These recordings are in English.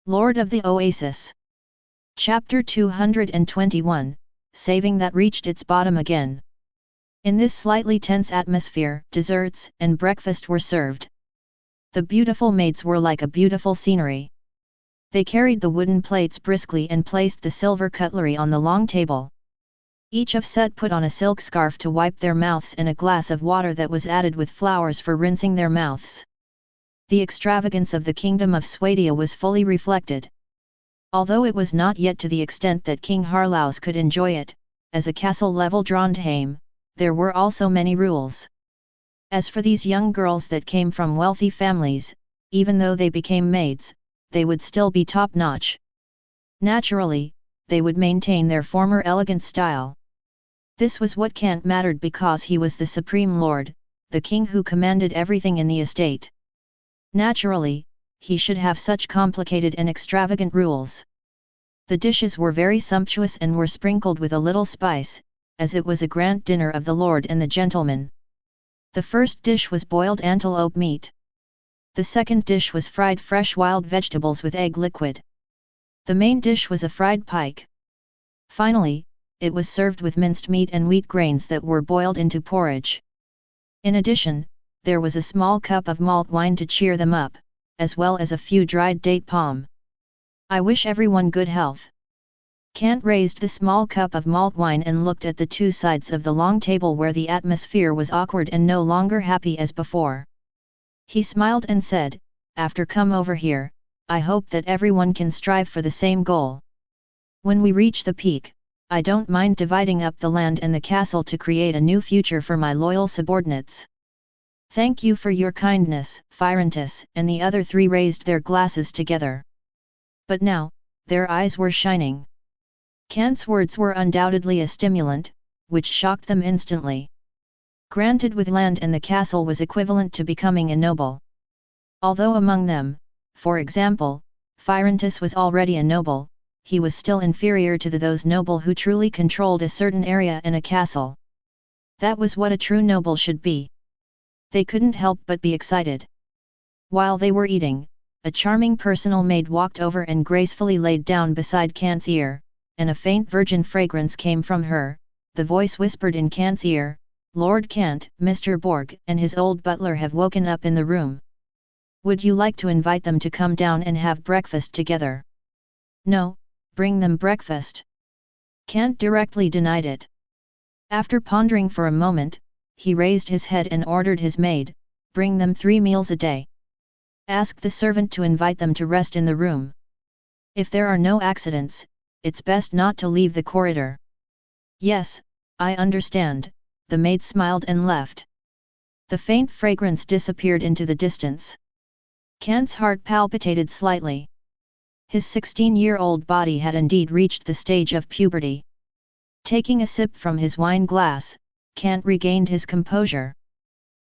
Lord of the Oasis. Chapter 221, Saving that reached its bottom again. In this slightly tense atmosphere, desserts and breakfast were served. The beautiful maids were like a beautiful scenery. They carried the wooden plates briskly and placed the silver cutlery on the long table. Each of set put on a silk scarf to wipe their mouths and a glass of water that was added with flowers for rinsing their mouths. The extravagance of the kingdom of Swadia was fully reflected. Although it was not yet to the extent that King Harlaus could enjoy it, as a castle-level Trondheim, there were also many rules. As for these young girls that came from wealthy families, even though they became maids, they would still be top-notch. Naturally, they would maintain their former elegant style. This was what Kant mattered because he was the supreme lord, the king who commanded everything in the estate. Naturally, he should have such complicated and extravagant rules. The dishes were very sumptuous and were sprinkled with a little spice, as it was a grand dinner of the lord and the gentleman. The first dish was boiled antelope meat. The second dish was fried fresh wild vegetables with egg liquid. The main dish was a fried pike. Finally, it was served with minced meat and wheat grains that were boiled into porridge. In addition, there was a small cup of malt wine to cheer them up, as well as a few dried date palm. I wish everyone good health. Kant raised the small cup of malt wine and looked at the two sides of the long table where the atmosphere was awkward and no longer happy as before. He smiled and said, "After come over here, I hope that everyone can strive for the same goal. When we reach the peak, I don't mind dividing up the land and the castle to create a new future for my loyal subordinates." "Thank you for your kindness, Apprentices," and the other three raised their glasses together. But now, their eyes were shining. Kant's words were undoubtedly a stimulant, which shocked them instantly. Granted, with land and the castle was equivalent to becoming a noble. Although among them, for example, Apprentices was already a noble, he was still inferior to those noble who truly controlled a certain area and a castle. That was what a true noble should be. They couldn't help but be excited. While they were eating, a charming personal maid walked over and gracefully laid down beside Kant's ear, and a faint virgin fragrance came from her. The voice whispered in Kant's ear, "Lord Kant, Mr. Borg and his old butler have woken up in the room. Would you like to invite them to come down and have breakfast together?" "No, bring them breakfast." Kant directly denied it. After pondering for a moment, he raised his head and ordered his maid, "Bring them 3 meals a day. Ask the servant to invite them to rest in the room. If there are no accidents, it's best not to leave the corridor." "Yes, I understand," the maid smiled and left. The faint fragrance disappeared into the distance. Kant's heart palpitated slightly. His 16-year-old body had indeed reached the stage of puberty. Taking a sip from his wine glass, Kant regained his composure.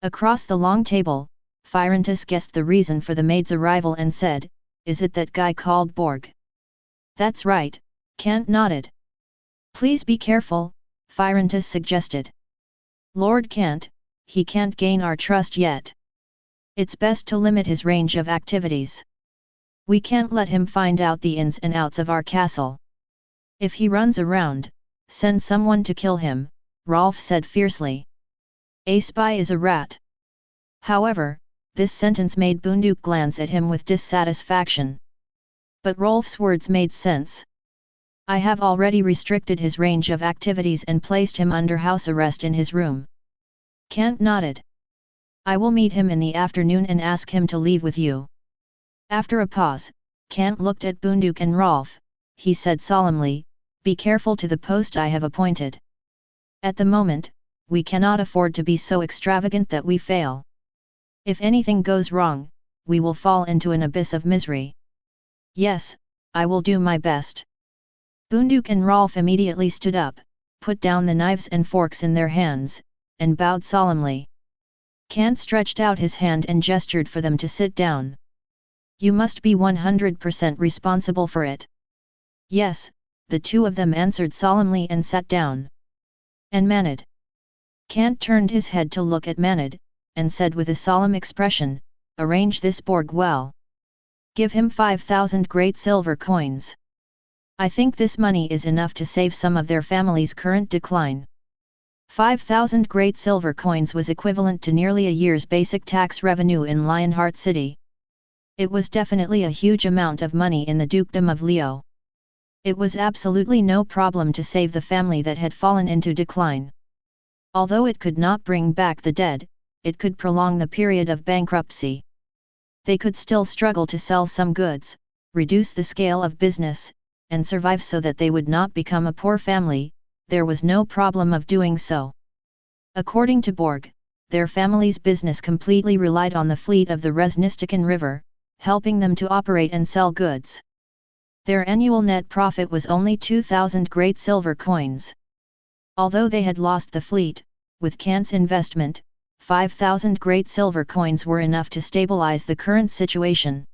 Across the long table, Apprentices guessed the reason for the maid's arrival and said, "Is it that guy called Borg?" "That's right," Kant nodded. "Please be careful," Apprentices suggested. "Lord Kant, he can't gain our trust yet. It's best to limit his range of activities. We can't let him find out the ins and outs of our castle. If he runs around, send someone to kill him," Rolf said fiercely. "A spy is a rat." However, this sentence made Bunduk glance at him with dissatisfaction. But Rolf's words made sense. "I have already restricted his range of activities and placed him under house arrest in his room." Kant nodded. "I will meet him in the afternoon and ask him to leave with you." After a pause, Kant looked at Bunduk and Rolf. He said solemnly, "Be careful to the post I have appointed. At the moment, we cannot afford to be so extravagant that we fail. If anything goes wrong, we will fall into an abyss of misery." "Yes, I will do my best." Bunduk and Rolf immediately stood up, put down the knives and forks in their hands, and bowed solemnly. Kant stretched out his hand and gestured for them to sit down. "You must be 100% responsible for it." "Yes," the two of them answered solemnly and sat down. "And Manad?" Kant turned his head to look at Manad, and said with a solemn expression, "Arrange this Borg well. Give him 5,000 great silver coins. I think this money is enough to save some of their family's current decline. 5,000 great silver coins was equivalent to nearly a year's basic tax revenue in Lionheart City. It was definitely a huge amount of money in the dukedom of Leo. It was absolutely no problem to save the family that had fallen into decline. Although it could not bring back the dead, it could prolong the period of bankruptcy. They could still struggle to sell some goods, reduce the scale of business, and survive so that they would not become a poor family. There was no problem of doing so. According to Borg, their family's business completely relied on the fleet of the Resnistican River, helping them to operate and sell goods. Their annual net profit was only 2,000 great silver coins. Although they had lost the fleet, with Kant's investment, 5,000 great silver coins were enough to stabilize the current situation.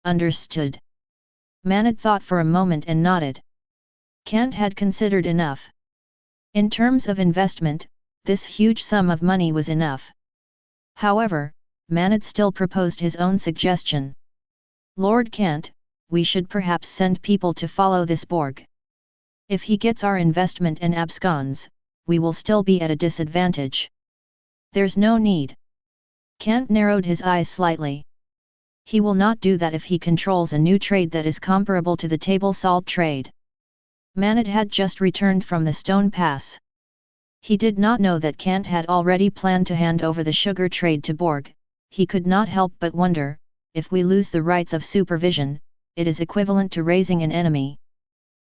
Understood. Manad thought for a moment and nodded. Kant had considered enough. In terms of investment, this huge sum of money was enough. However, Manad still proposed his own suggestion. Lord Kant, we should perhaps send people to follow this Borg. If he gets our investment and absconds, we will still be at a disadvantage. There's no need. Kant narrowed his eyes slightly. He will not do that if he controls a new trade that is comparable to the table salt trade. Manad had just returned from the Stone Pass. He did not know that Kant had already planned to hand over the sugar trade to Borg. He could not help but wonder, if we lose the rights of supervision, it is equivalent to raising an enemy.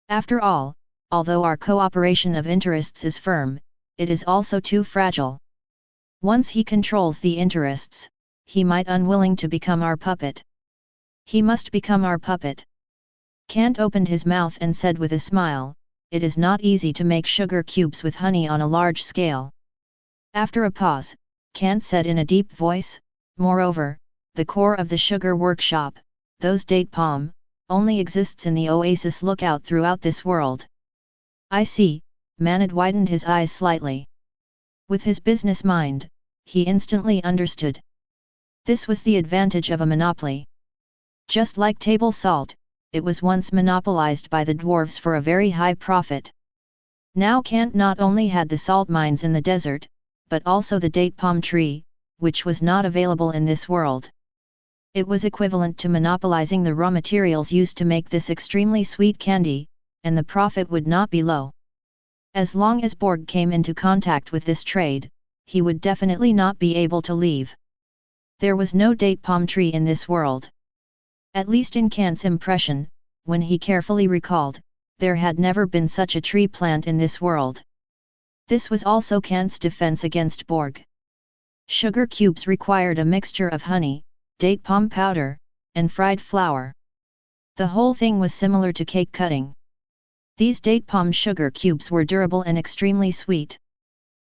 After all, although our cooperation of interests is firm, it is also too fragile. Once he controls the interests, he might unwilling to become our puppet. He must become our puppet. Kant opened his mouth and said with a smile, it is not easy to make sugar cubes with honey on a large scale. After a pause, Kant said in a deep voice, moreover, the core of the sugar workshop, those date palm, only exists in the Oasis lookout throughout this world. I see, Manad widened his eyes slightly. With his business mind, he instantly understood. This was the advantage of a monopoly. Just like table salt, it was once monopolized by the dwarves for a very high profit. Now Kant not only had the salt mines in the desert, but also the date palm tree, which was not available in this world. It was equivalent to monopolizing the raw materials used to make this extremely sweet candy, and the profit would not be low. As long as Borg came into contact with this trade, he would definitely not be able to leave. There was no date palm tree in this world. At least in Kant's impression, when he carefully recalled, there had never been such a tree plant in this world. This was also Kant's defense against Borg. Sugar cubes required a mixture of honey, date palm powder, and fried flour. The whole thing was similar to cake cutting. These date palm sugar cubes were durable and extremely sweet.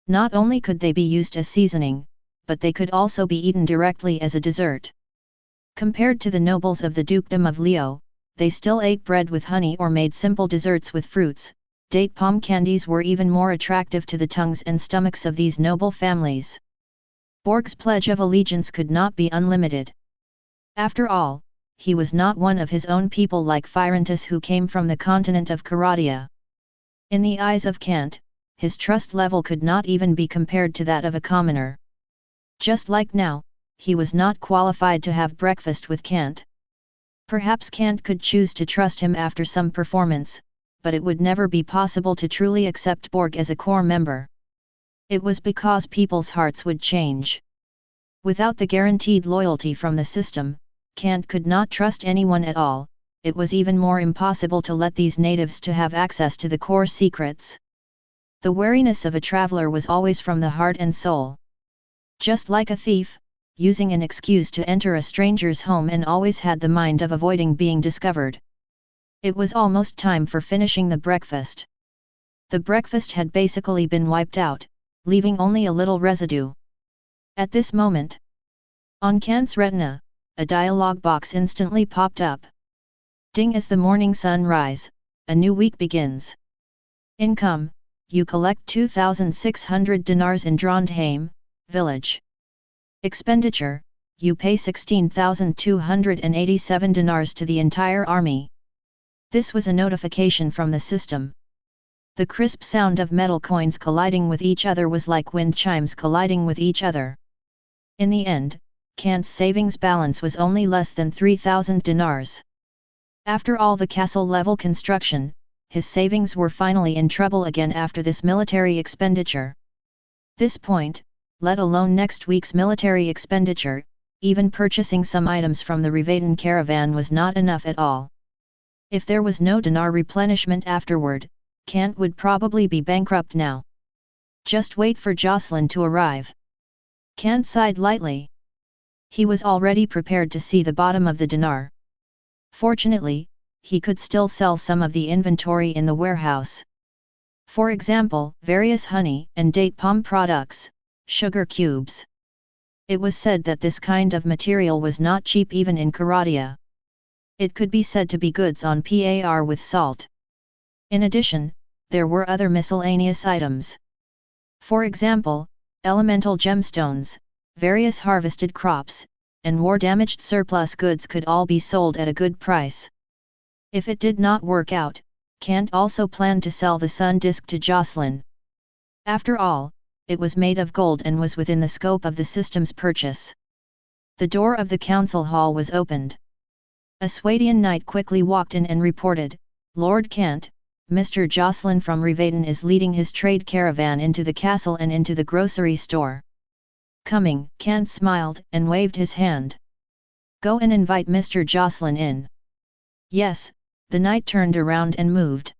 Not only could they be used as seasoning, but they could also be eaten directly as a dessert. Compared to the nobles of the dukedom of Leo, they still ate bread with honey or made simple desserts with fruits. Date palm candies were even more attractive to the tongues and stomachs of these noble families. Borg's pledge of allegiance could not be unlimited. After all, he was not one of his own people like Phyrantus who came from the continent of Caradia. In the eyes of Kant, his trust level could not even be compared to that of a commoner. Just like now, he was not qualified to have breakfast with Kant. Perhaps Kant could choose to trust him after some performance, but it would never be possible to truly accept Borg as a core member. It was because people's hearts would change. Without the guaranteed loyalty from the system, Kant could not trust anyone at all. It was even more impossible to let these natives to have access to the core secrets. The wariness of a traveler was always from the heart and soul. Just like a thief, using an excuse to enter a stranger's home and always had the mind of avoiding being discovered. It was almost time for finishing the breakfast. The breakfast had basically been wiped out, leaving only a little residue. At this moment, on Kant's retina, a dialog box instantly popped up. Ding! As the morning sun rise, a new week begins. Income, you collect 2,600 dinars in Trondheim village. Expenditure, you pay 16,287 dinars to the entire army. This was a notification from the system. The crisp sound of metal coins colliding with each other was like wind chimes colliding with each other. In the end, Kant's savings balance was only less than 3,000 dinars. After all the castle-level construction, his savings were finally in trouble again after this military expenditure. This point, let alone next week's military expenditure, even purchasing some items from the Rivaden caravan was not enough at all. If there was no dinar replenishment afterward, Kant would probably be bankrupt now. Just wait for Jocelyn to arrive. Kant sighed lightly. He was already prepared to see the bottom of the dinar. Fortunately, he could still sell some of the inventory in the warehouse. For example, various honey and date palm products, sugar cubes. It was said that this kind of material was not cheap even in Karadia. It could be said to be goods on par with salt. In addition, there were other miscellaneous items. For example, elemental gemstones, various harvested crops, and war-damaged surplus goods could all be sold at a good price. If it did not work out, Kant also planned to sell the sun disk to Jocelyn. After all, it was made of gold and was within the scope of the system's purchase. The door of the council hall was opened. A Swadian knight quickly walked in and reported, "Lord Kant, Mr. Jocelyn from Rivaden is leading his trade caravan into the castle and into the grocery store." Coming, Kant smiled and waved his hand. "Go and invite Mr. Jocelyn in." "Yes." The knight turned around and moved.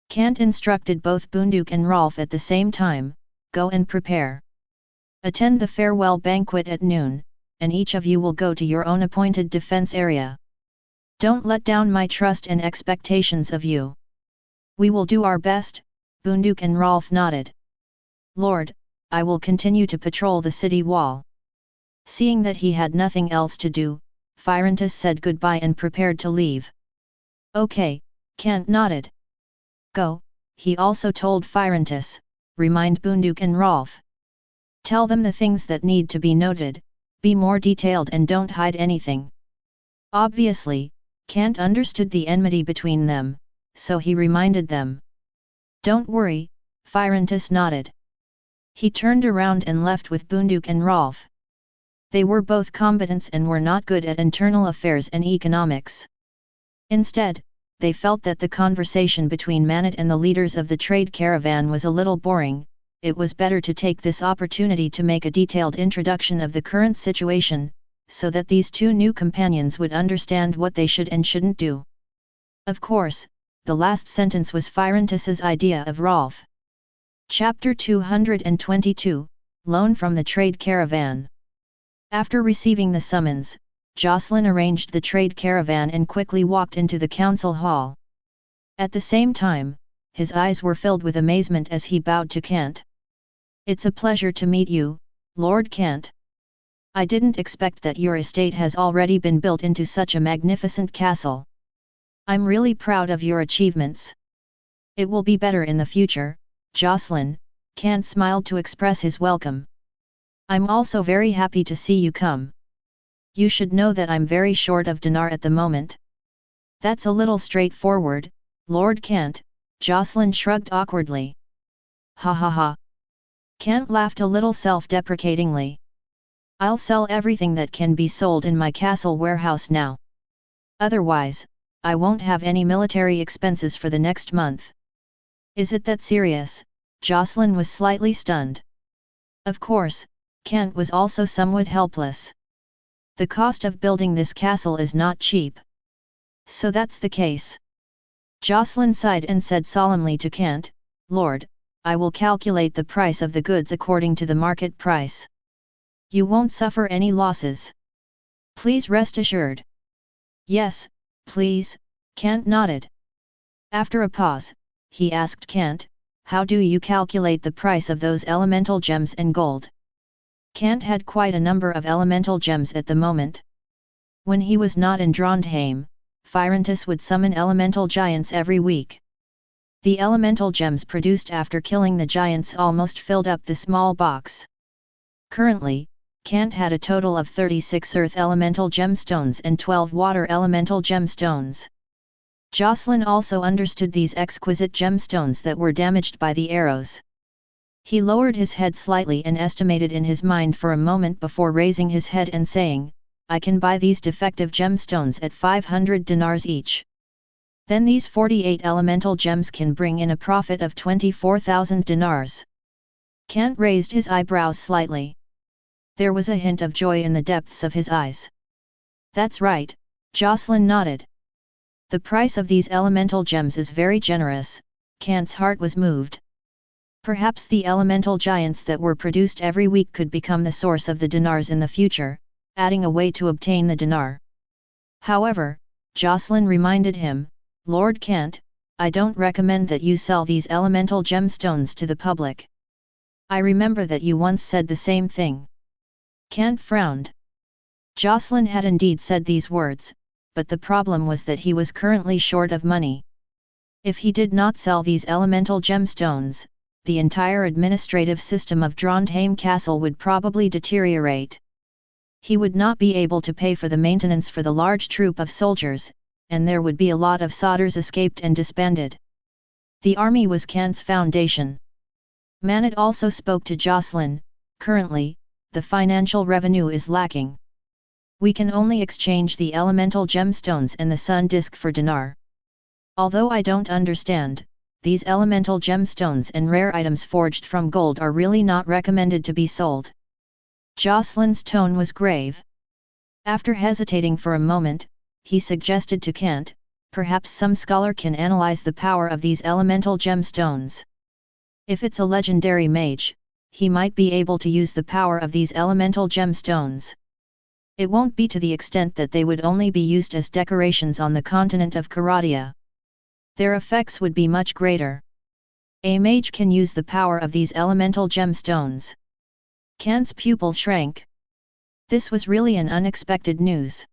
Kant instructed both Bunduk and Rolf at the same time, "Go and prepare. Attend the farewell banquet at noon, and each of you will go to your own appointed defense area. Don't let down my trust and expectations of you." "We will do our best," Bunduk and Rolf nodded. "Lord, I will continue to patrol the city wall." Seeing that he had nothing else to do, Firentus said goodbye and prepared to leave. "Okay," Kant nodded. "Go," he also told Firentus, "remind Bunduk and Rolf. Tell them the things that need to be noted, be more detailed and don't hide anything." Obviously, Kant understood the enmity between them, so he reminded them. "Don't worry," Firentus nodded. He turned around and left with Bunduk and Rolf. They were both combatants and were not good at internal affairs and economics. Instead, they felt that the conversation between Manat and the leaders of the trade caravan was a little boring. It was better to take this opportunity to make a detailed introduction of the current situation, so that these two new companions would understand what they should and shouldn't do. Of course, the last sentence was Firentus's idea of Rolf. Chapter 222, Loan from the Trade Caravan. After receiving the summons, Jocelyn arranged the trade caravan and quickly walked into the council hall. At the same time, his eyes were filled with amazement as he bowed to Kant. "It's a pleasure to meet you, Lord Kant. I didn't expect that your estate has already been built into such a magnificent castle. I'm really proud of your achievements. It will be better in the future, Jocelyn," Kant smiled to express his welcome. "I'm also very happy to see you come. You should know that I'm very short of dinar at the moment." "That's a little straightforward, Lord Kant," Jocelyn shrugged awkwardly. "Ha ha ha." Kant laughed a little self-deprecatingly. "I'll sell everything that can be sold in my castle warehouse now. Otherwise, I won't have any military expenses for the next month." "Is it that serious?" Jocelyn was slightly stunned. Of course, Kant was also somewhat helpless. The cost of building this castle is not cheap. "So that's the case." Jocelyn sighed and said solemnly to Kant, "Lord, I will calculate the price of the goods according to the market price. You won't suffer any losses. Please rest assured." "Yes, please," Kant nodded. After a pause, he asked Kant, "How do you calculate the price of those elemental gems and gold?" Kant had quite a number of elemental gems at the moment. When he was not in Trondheim, Firentus would summon elemental giants every week. The elemental gems produced after killing the giants almost filled up the small box. Currently, Kant had a total of 36 earth elemental gemstones and 12 water elemental gemstones. Jocelyn also understood these exquisite gemstones that were damaged by the arrows. He lowered his head slightly and estimated in his mind for a moment before raising his head and saying, "I can buy these defective gemstones at 500 dinars each. Then these 48 elemental gems can bring in a profit of 24,000 dinars. Kant raised his eyebrows slightly. There was a hint of joy in the depths of his eyes. "That's right," Jocelyn nodded. "The price of these elemental gems is very generous." Kant's heart was moved. Perhaps the elemental giants that were produced every week could become the source of the dinars in the future, adding a way to obtain the dinar. However, Jocelyn reminded him, "Lord Kant, I don't recommend that you sell these elemental gemstones to the public. I remember that you once said the same thing." Kant frowned. Jocelyn had indeed said these words, but the problem was that he was currently short of money. If he did not sell these elemental gemstones, the entire administrative system of Trondheim Castle would probably deteriorate. He would not be able to pay for the maintenance for the large troop of soldiers, and there would be a lot of solders escaped and disbanded. The army was Kant's foundation. Manad also spoke to Jocelyn. "Currently, the financial revenue is lacking. We can only exchange the elemental gemstones and the sun disk for dinar. Although I don't understand, these elemental gemstones and rare items forged from gold are really not recommended to be sold." Jocelyn's tone was grave. After hesitating for a moment, he suggested to Kant, "Perhaps some scholar can analyze the power of these elemental gemstones. If it's a legendary mage, he might be able to use the power of these elemental gemstones. It won't be to the extent that they would only be used as decorations on the continent of Karadia. Their effects would be much greater. A mage can use the power of these elemental gemstones." Kant's pupil shrank. This was really an unexpected news.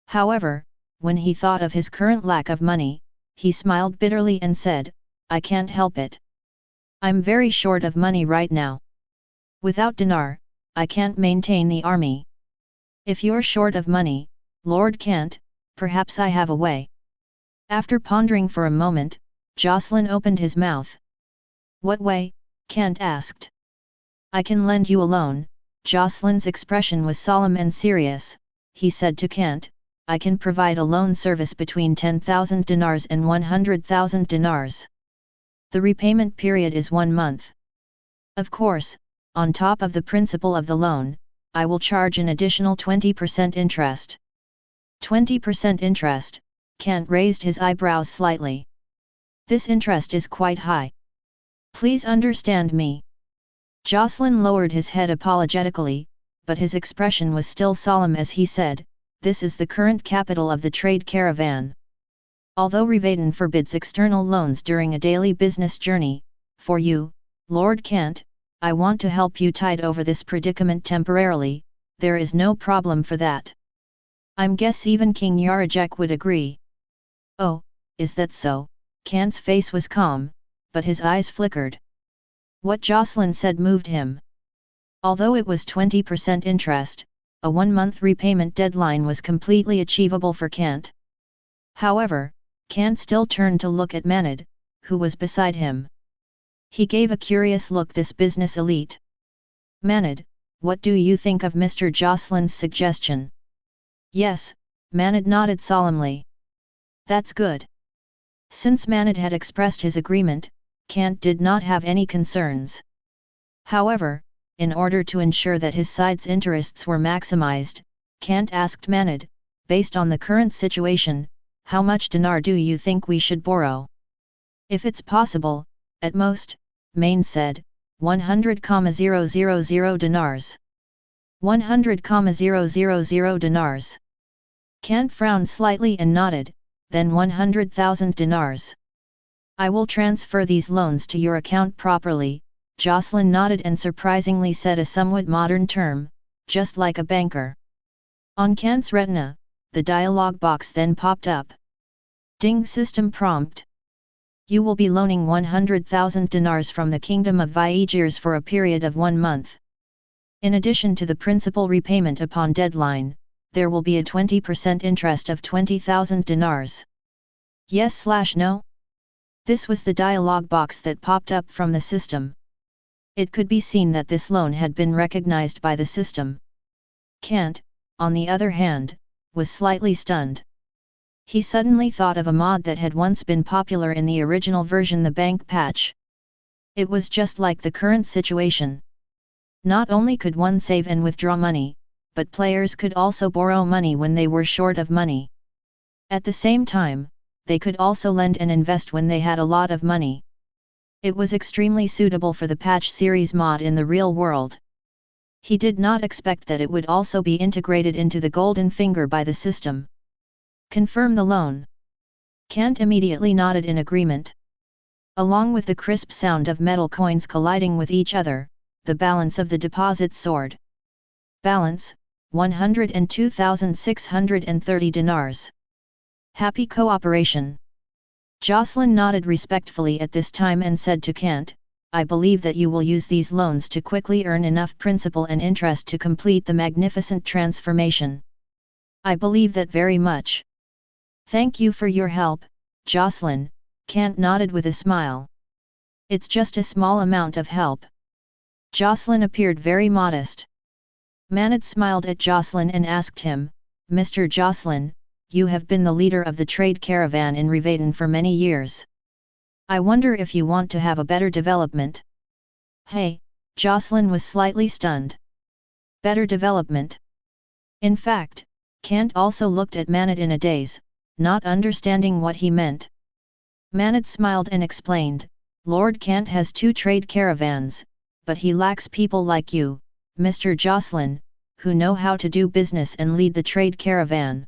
However, when he thought of his current lack of money, he smiled bitterly and said, "I can't help it. I'm very short of money right now. Without dinar, I can't maintain the army. If you're short of money, Lord Kant, perhaps I have a way." After pondering for a moment, Jocelyn opened his mouth. "What way?" Kant asked. "I can lend you a loan." Jocelyn's expression was solemn and serious. He said to Kant, "I can provide a loan service between 10,000 dinars and 100,000 dinars. The repayment period is 1 month. Of course, on top of the principal of the loan, I will charge an additional 20% interest." 20% interest, Kant raised his eyebrows slightly. "This interest is quite high. Please understand me." Jocelyn lowered his head apologetically, but his expression was still solemn as he said, "This is the current capital of the trade caravan. Although Rivaden forbids external loans during a daily business journey, for you, Lord Kant, I want to help you tide over this predicament temporarily. There is no problem for that. I'm guess even King Yarajek would agree." "Oh, is that so?" Kant's face was calm, but his eyes flickered. What Jocelyn said moved him. Although it was 20% interest, a 1-month repayment deadline was completely achievable for Kant. However, Kant still turned to look at Manad, who was beside him. He gave a curious look this business elite. "Manad, what do you think of Mr. Jocelyn's suggestion?" "Yes," Manad nodded solemnly. "That's good." Since Manad had expressed his agreement, Kant did not have any concerns. However, in order to ensure that his side's interests were maximized, Kant asked Manad, "Based on the current situation, how much dinar do you think we should borrow?" "If it's possible, at most," Main said, 100,000 dinars. 100,000 dinars. Kant frowned slightly and nodded, "Then 100,000 dinars. I will transfer these loans to your account properly." Jocelyn nodded and surprisingly said a somewhat modern term, "just like a banker." On Kant's retina, the dialog box then popped up. Ding system prompt. You will be loaning 100,000 dinars from the Kingdom of Viagirs for a period of 1 month. In addition to the principal repayment upon deadline, there will be a 20% interest of 20,000 dinars. Yes/no? This was the dialog box that popped up from the system. It could be seen that this loan had been recognized by the system. Kant, on the other hand, was slightly stunned. He suddenly thought of a mod that had once been popular in the original version, the bank patch. It was just like the current situation. Not only could one save and withdraw money, but players could also borrow money when they were short of money. At the same time, they could also lend and invest when they had a lot of money. It was extremely suitable for the patch series mod in the real world. He did not expect that it would also be integrated into the golden finger by the system. Confirm the loan. Kant immediately nodded in agreement. Along with the crisp sound of metal coins colliding with each other, the balance of the deposit soared. Balance, 102,630 dinars. Happy cooperation. Jocelyn nodded respectfully at this time and said to Kant, I believe that you will use these loans to quickly earn enough principal and interest to complete the magnificent transformation. I believe that very much. Thank you for your help, Jocelyn, Kant nodded with a smile. It's just a small amount of help. Jocelyn appeared very modest. Manad smiled at Jocelyn and asked him, Mr. Jocelyn, you have been the leader of the trade caravan in Rivaden for many years. I wonder if you want to have a better development. Hey, Jocelyn was slightly stunned. Better development. In fact, Kant also looked at Manad in a daze, not understanding what he meant. Manad smiled and explained, Lord Kant has 2 trade caravans, but he lacks people like you, Mr. Jocelyn, who know how to do business and lead the trade caravan.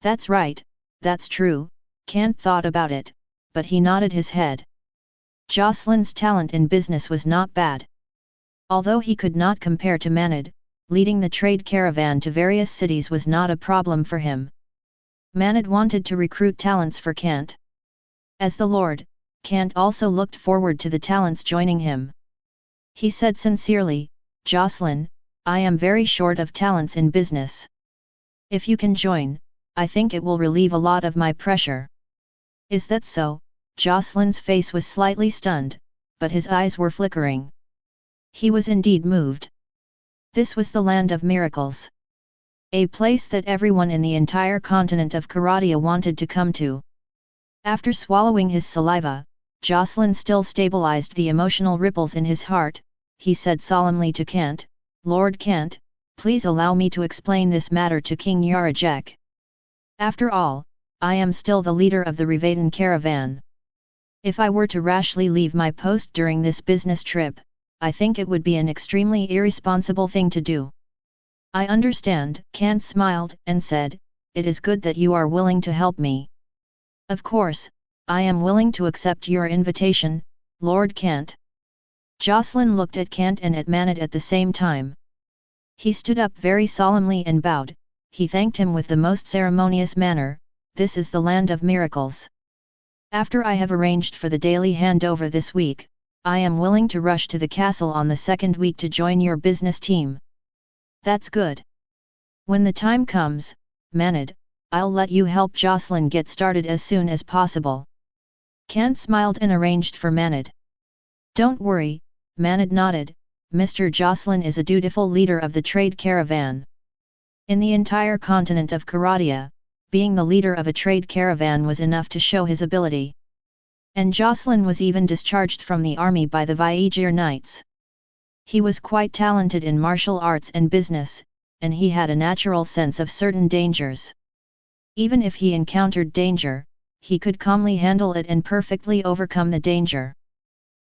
That's right, that's true, Kant thought about it, but he nodded his head. Jocelyn's talent in business was not bad. Although he could not compare to Manad, leading the trade caravan to various cities was not a problem for him. Manad wanted to recruit talents for Kant. As the Lord, Kant also looked forward to the talents joining him. He said sincerely, Jocelyn, I am very short of talents in business. If you can join, I think it will relieve a lot of my pressure. Is that so? Jocelyn's face was slightly stunned, but his eyes were flickering. He was indeed moved. This was the land of miracles. A place that everyone in the entire continent of Karadia wanted to come to. After swallowing his saliva, Jocelyn still stabilized the emotional ripples in his heart. He said solemnly to Kant, Lord Kant, please allow me to explain this matter to King Yarajek. After all, I am still the leader of the Rivaden caravan. If I were to rashly leave my post during this business trip, I think it would be an extremely irresponsible thing to do. I understand, Kant smiled and said, it is good that you are willing to help me. Of course, I am willing to accept your invitation, Lord Kant. Jocelyn looked at Kant and at Manad at the same time. He stood up very solemnly and bowed. He thanked him with the most ceremonious manner. This is the land of miracles. After I have arranged for the daily handover this week, I am willing to rush to the castle on the 2nd week to join your business team. That's good. When the time comes, Manad, I'll let you help Jocelyn get started as soon as possible. Kant smiled and arranged for Manad. Don't worry, Manad nodded, Mr. Jocelyn is a dutiful leader of the trade caravan. In the entire continent of Karadia, being the leader of a trade caravan was enough to show his ability. And Jocelyn was even discharged from the army by the Viegir Knights. He was quite talented in martial arts and business, and he had a natural sense of certain dangers. Even if he encountered danger, he could calmly handle it and perfectly overcome the danger.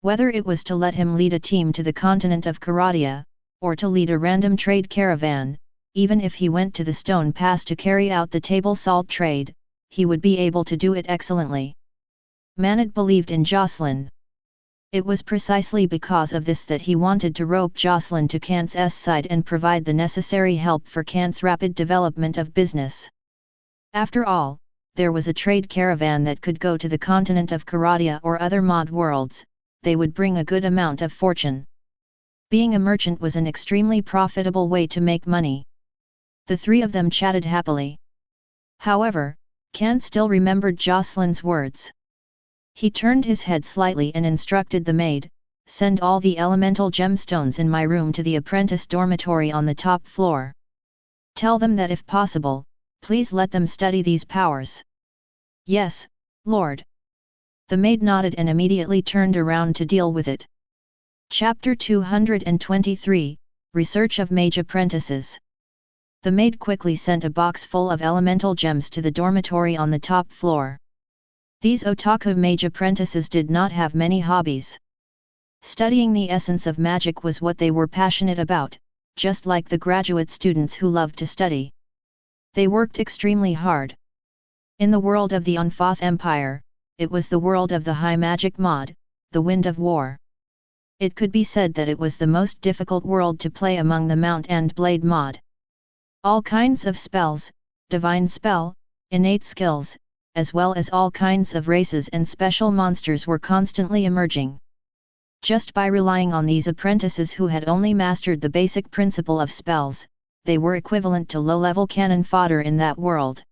Whether it was to let him lead a team to the continent of Karadia, or to lead a random trade caravan, even if he went to the Stone Pass to carry out the table salt trade, he would be able to do it excellently. Manad believed in Jocelyn. It was precisely because of this that he wanted to rope Jocelyn to Kant's side and provide the necessary help for Kant's rapid development of business. After all, there was a trade caravan that could go to the continent of Karadia or other mod worlds. They would bring a good amount of fortune. Being a merchant was an extremely profitable way to make money. The three of them chatted happily. However, Kant still remembered Jocelyn's words. He turned his head slightly and instructed the maid, "Send all the elemental gemstones in my room to the apprentice dormitory on the top floor. Tell them that if possible, please let them study these powers." "Yes, Lord." The maid nodded and immediately turned around to deal with it. Chapter 223, Research of Mage Apprentices. The maid quickly sent a box full of elemental gems to the dormitory on the top floor. These otaku mage apprentices did not have many hobbies. Studying the essence of magic was what they were passionate about, just like the graduate students who loved to study. They worked extremely hard. In the world of the Unfoth Empire, it was the world of the high magic mod, the Wind of War. It could be said that it was the most difficult world to play among the Mount and Blade mod. All kinds of spells, divine spell, innate skills, as well as all kinds of races and special monsters were constantly emerging. Just by relying on these apprentices who had only mastered the basic principle of spells, they were equivalent to low-level cannon fodder in that world.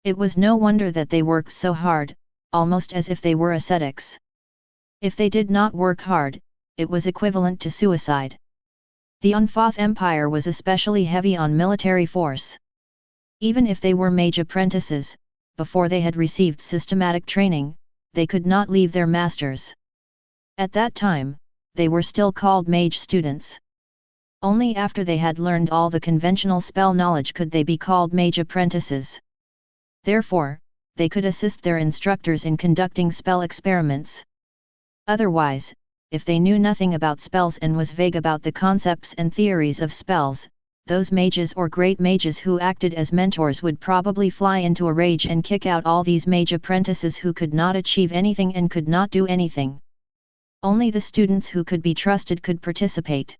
It was no wonder that they worked so hard, almost as if they were ascetics. If they did not work hard, it was equivalent to suicide. The Unfoth Empire was especially heavy on military force. Even if they were mage apprentices, before they had received systematic training, they could not leave their masters. At that time, they were still called mage students. Only after they had learned all the conventional spell knowledge could they be called mage apprentices. Therefore, they could assist their instructors in conducting spell experiments. Otherwise, if they knew nothing about spells and was vague about the concepts and theories of spells, those mages or great mages who acted as mentors would probably fly into a rage and kick out all these mage apprentices who could not achieve anything and could not do anything. Only the students who could be trusted could participate.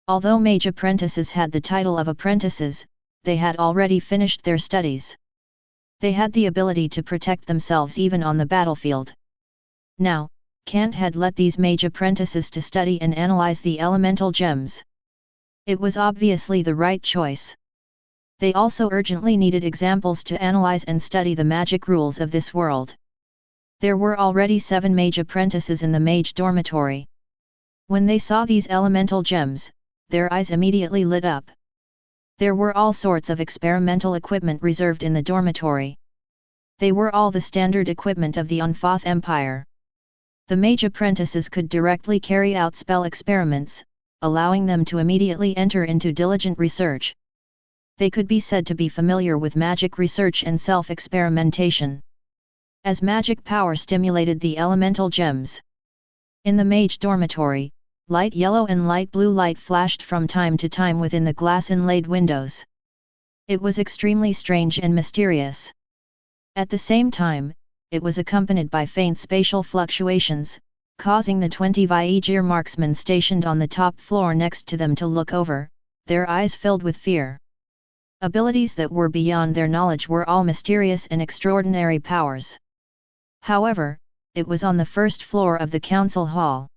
Although mage apprentices had the title of apprentices, they had already finished their studies. They had the ability to protect themselves even on the battlefield. Now, Kant had let these mage apprentices to study and analyze the elemental gems. It was obviously the right choice. They also urgently needed examples to analyze and study the magic rules of this world. There were already 7 mage apprentices in the mage dormitory. When they saw these elemental gems, their eyes immediately lit up. There were all sorts of experimental equipment reserved in the dormitory. They were all the standard equipment of the Unfoth Empire. The mage apprentices could directly carry out spell experiments, allowing them to immediately enter into diligent research. They could be said to be familiar with magic research and self-experimentation. As magic power stimulated the elemental gems. In the mage dormitory, light yellow and light blue light flashed from time to time within the glass-inlaid windows. It was extremely strange and mysterious. At the same time, it was accompanied by faint spatial fluctuations, causing the 20 Viegir marksmen stationed on the top floor next to them to look over, their eyes filled with fear. Abilities that were beyond their knowledge were all mysterious and extraordinary powers. However, it was on the first floor of the council hall.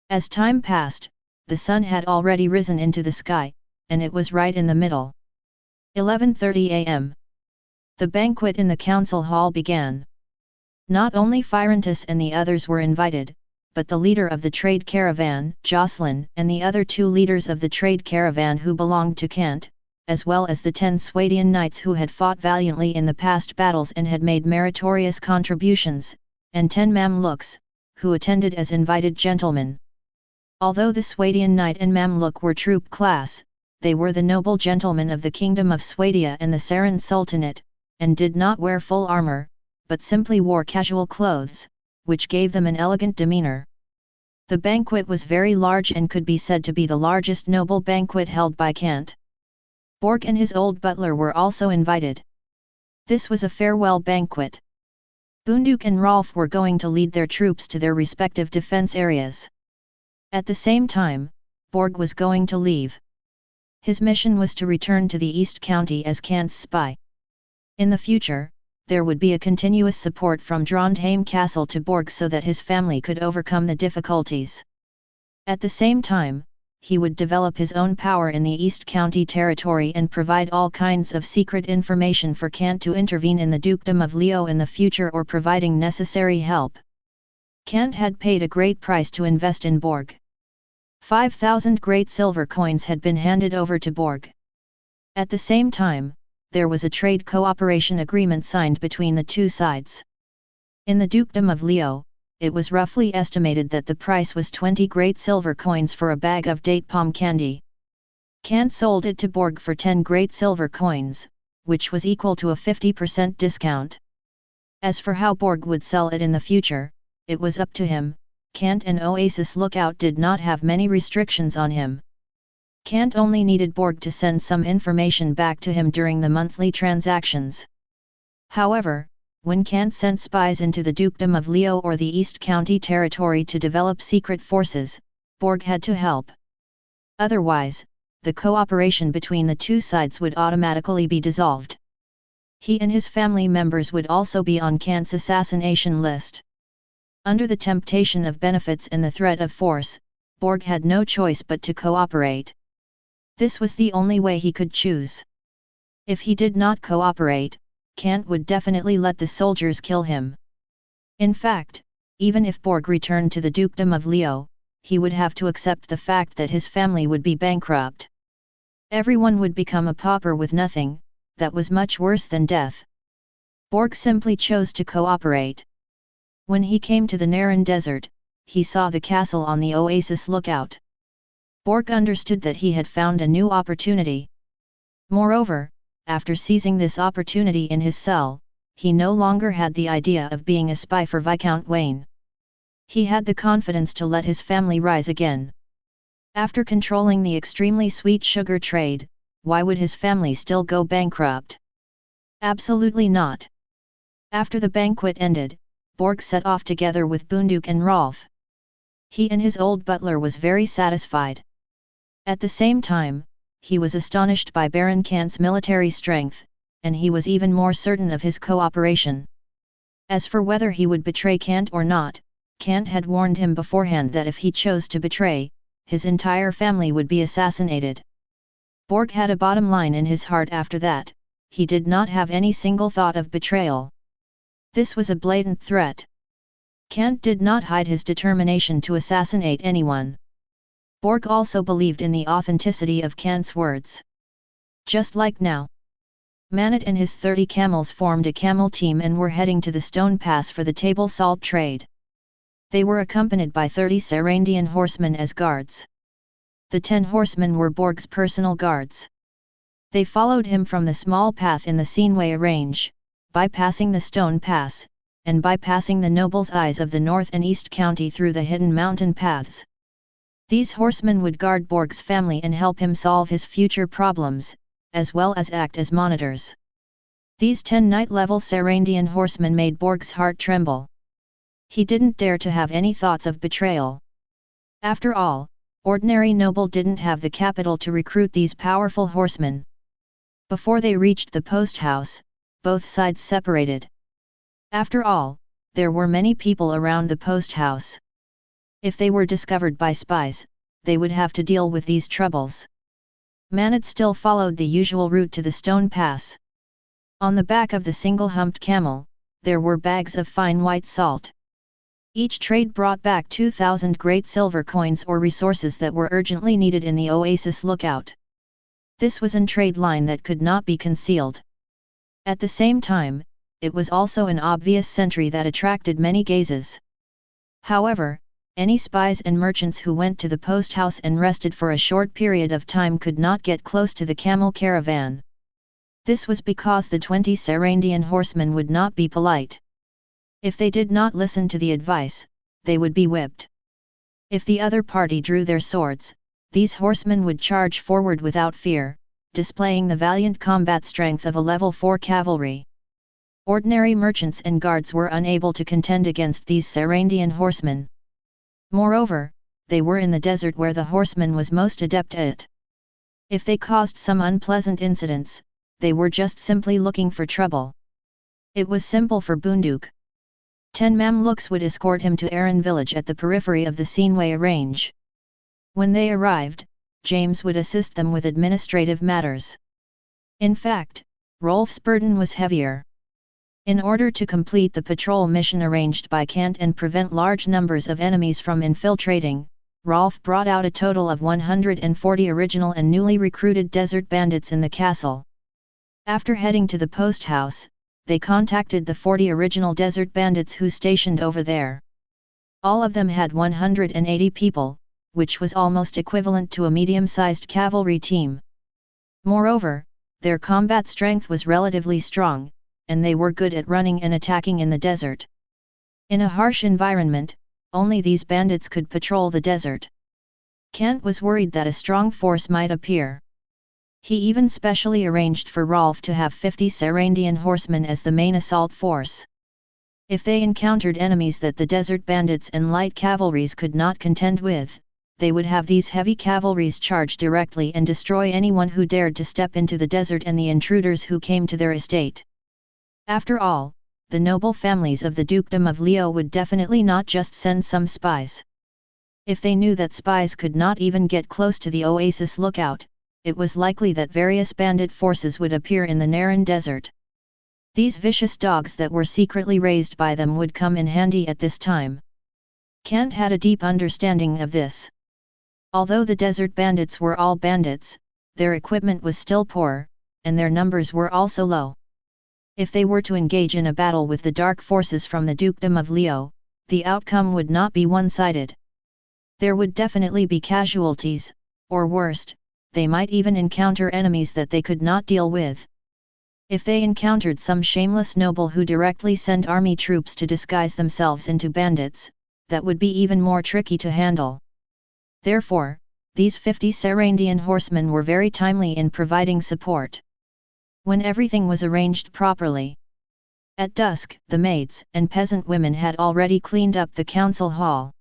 As time passed, the sun had already risen into the sky, and it was right in the middle. 11:30 a.m. The banquet in the council hall began. Not only Apprentices and the others were invited, but the leader of the trade caravan, Jocelyn, and the other 2 leaders of the trade caravan who belonged to Kent, as well as the 10 Swadian knights who had fought valiantly in the past battles and had made meritorious contributions, and 10 Mamluks, who attended as invited gentlemen. Although the Swadian knight and Mamluk were troop class, they were the noble gentlemen of the Kingdom of Swadia and the Saran Sultanate, and did not wear full armor, but simply wore casual clothes, which gave them an elegant demeanor. The banquet was very large and could be said to be the largest noble banquet held by Kant. Borg and his old butler were also invited. This was a farewell banquet. Bunduk and Rolf were going to lead their troops to their respective defense areas. At the same time, Borg was going to leave. His mission was to return to the East County as Kant's spy. In the future, there would be a continuous support from Trondheim Castle to Borg so that his family could overcome the difficulties. At the same time, he would develop his own power in the East County territory and provide all kinds of secret information for Kant to intervene in the Dukedom of Leo in the future or providing necessary help. Kant had paid a great price to invest in Borg. 5,000 great silver coins had been handed over to Borg. At the same time, there was a trade cooperation agreement signed between the two sides. In the Dukedom of Leo, it was roughly estimated that the price was 20 great silver coins for a bag of date palm candy. Kant sold it to Borg for 10 great silver coins, which was equal to a 50% discount. As for how Borg would sell it in the future, it was up to him. Kant and Oasis Lookout did not have many restrictions on him. Kant only needed Borg to send some information back to him during the monthly transactions. However, when Kant sent spies into the Dukedom of Leo or the East County territory to develop secret forces, Borg had to help. Otherwise, the cooperation between the two sides would automatically be dissolved. He and his family members would also be on Kant's assassination list. Under the temptation of benefits and the threat of force, Borg had no choice but to cooperate. This was the only way he could choose. If he did not cooperate, Kant would definitely let the soldiers kill him. In fact, even if Borg returned to the Dukedom of Leo, he would have to accept the fact that his family would be bankrupt. Everyone would become a pauper with nothing. That was much worse than death. Borg simply chose to cooperate. When he came to the Naran Desert, he saw the castle on the Oasis Lookout. Borg understood that he had found a new opportunity. Moreover, after seizing this opportunity in his cell, he no longer had the idea of being a spy for Viscount Wayne. He had the confidence to let his family rise again. After controlling the extremely sweet sugar trade, why would his family still go bankrupt? Absolutely not. After the banquet ended, Borg set off together with Bunduke and Rolf. He and his old butler was very satisfied. At the same time, he was astonished by Baron Kant's military strength, and he was even more certain of his cooperation. As for whether he would betray Kant or not, Kant had warned him beforehand that if he chose to betray, his entire family would be assassinated. Borg had a bottom line in his heart after that. He did not have any single thought of betrayal. This was a blatant threat. Kant did not hide his determination to assassinate anyone. Borg also believed in the authenticity of Kant's words. Just like now. Manet and his 30 camels formed a camel team and were heading to the Stone Pass for the table salt trade. They were accompanied by 30 Sarandian horsemen as guards. The 10 horsemen were Borg's personal guards. They followed him from the small path in the Seenway range, bypassing the Stone Pass, and bypassing the Nobles' Eyes of the North and East County through the hidden mountain paths. These horsemen would guard Borg's family and help him solve his future problems, as well as act as monitors. These 10 night-level Sarandian horsemen made Borg's heart tremble. He didn't dare to have any thoughts of betrayal. After all, ordinary noble didn't have the capital to recruit these powerful horsemen. Before they reached the post house, both sides separated. After all, there were many people around the post house. If they were discovered by spies, they would have to deal with these troubles. Manet still followed the usual route to the Stone Pass. On the back of the single-humped camel, there were bags of fine white salt. Each trade brought back 2,000 great silver coins or resources that were urgently needed in the Oasis Lookout. This was a trade line that could not be concealed. At the same time, it was also an obvious sentry that attracted many gazes. However, any spies and merchants who went to the post house and rested for a short period of time could not get close to the camel caravan. This was because the 20 Sarandian horsemen would not be polite. If they did not listen to the advice, they would be whipped. If the other party drew their swords, these horsemen would charge forward without fear, displaying the valiant combat strength of a level 4 cavalry. Ordinary merchants and guards were unable to contend against these Sarandian horsemen. Moreover, they were in the desert where the horseman was most adept at it. If they caused some unpleasant incidents, they were just simply looking for trouble. It was simple for Bunduke. 10 Mamluks would escort him to Aran village at the periphery of the Seenway range. When they arrived, James would assist them with administrative matters. In fact, Rolf's burden was heavier. In order to complete the patrol mission arranged by Kant and prevent large numbers of enemies from infiltrating, Rolf brought out a total of 140 original and newly recruited desert bandits in the castle. After heading to the post house, they contacted the 40 original desert bandits who stationed over there. All of them had 180 people, which was almost equivalent to a medium-sized cavalry team. Moreover, their combat strength was relatively strong, and they were good at running and attacking in the desert. In a harsh environment, only these bandits could patrol the desert. Kant was worried that a strong force might appear. He even specially arranged for Rolf to have 50 Sarandian horsemen as the main assault force. If they encountered enemies that the desert bandits and light cavalries could not contend with, they would have these heavy cavalries charge directly and destroy anyone who dared to step into the desert and the intruders who came to their estate. After all, the noble families of the Dukedom of Leo would definitely not just send some spies. If they knew that spies could not even get close to the Oasis lookout, it was likely that various bandit forces would appear in the Naran desert. These vicious dogs that were secretly raised by them would come in handy at this time. Kant had a deep understanding of this. Although the desert bandits were all bandits, their equipment was still poor, and their numbers were also low. If they were to engage in a battle with the dark forces from the Dukedom of Leo, the outcome would not be one-sided. There would definitely be casualties, or worst, they might even encounter enemies that they could not deal with. If they encountered some shameless noble who directly sent army troops to disguise themselves into bandits, that would be even more tricky to handle. Therefore, these 50 Sarandian horsemen were very timely in providing support. When everything was arranged properly. At dusk, the maids and peasant women had already cleaned up the council hall.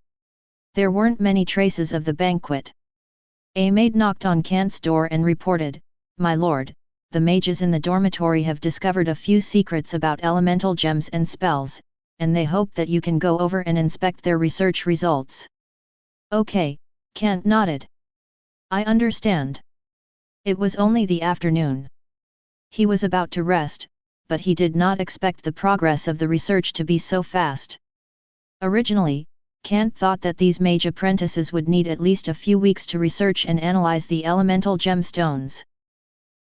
There weren't many traces of the banquet. A maid knocked on Kant's door and reported, "My lord, the mages in the dormitory have discovered a few secrets about elemental gems and spells, and they hope that you can go over and inspect their research results." "Okay," Kant nodded. "I understand." It was only the afternoon. He was about to rest, but he did not expect the progress of the research to be so fast. Originally, Kant thought that these mage apprentices would need at least a few weeks to research and analyze the elemental gemstones.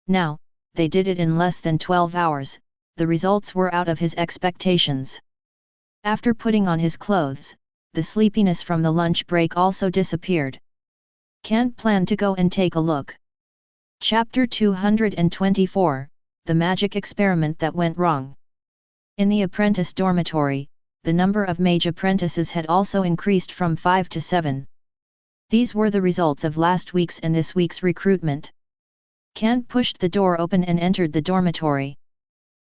Now, they did it in less than 12 hours, the results were out of his expectations. After putting on his clothes, the sleepiness from the lunch break also disappeared. Kant planned to go and take a look. Chapter 224, The Magic Experiment That Went Wrong. In the apprentice dormitory, the number of mage apprentices had also increased from 5 to 7. These were the results of last week's and this week's recruitment. Kant pushed the door open and entered the dormitory.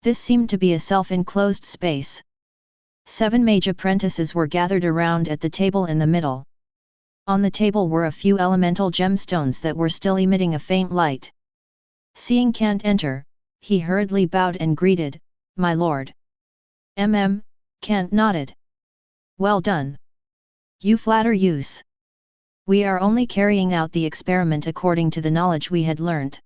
This seemed to be a self-enclosed space. 7 mage apprentices were gathered around at the table in the middle. On the table were a few elemental gemstones that were still emitting a faint light. Seeing Kant enter, he hurriedly bowed and greeted, "My lord." Kant nodded. "Well done. You flatter use. We are only carrying out the experiment according to the knowledge we had learnt."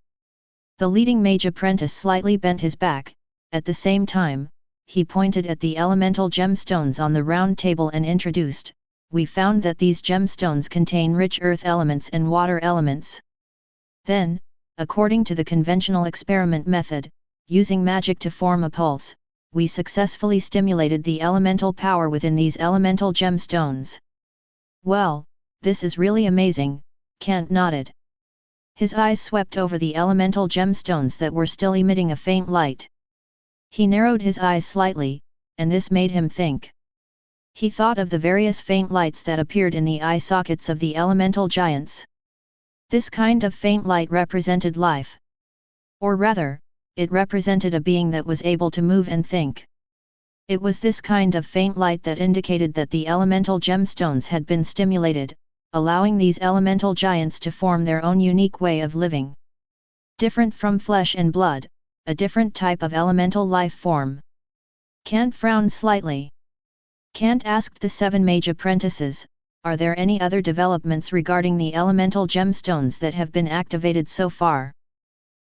The leading mage apprentice slightly bent his back, at the same time, he pointed at the elemental gemstones on the round table and introduced, "We found that these gemstones contain rich earth elements and water elements. Then, according to the conventional experiment method, using magic to form a pulse, we successfully stimulated the elemental power within these elemental gemstones." "Well, this is really amazing," Kant nodded. His eyes swept over the elemental gemstones that were still emitting a faint light. He narrowed his eyes slightly, and this made him think. He thought of the various faint lights that appeared in the eye sockets of the elemental giants. This kind of faint light represented life. Or rather, it represented a being that was able to move and think. It was this kind of faint light that indicated that the elemental gemstones had been stimulated, allowing these elemental giants to form their own unique way of living. Different from flesh and blood, a different type of elemental life form. Kant frowned slightly. Kant asked the 7 mage apprentices, are there any other developments regarding the elemental gemstones that have been activated so far?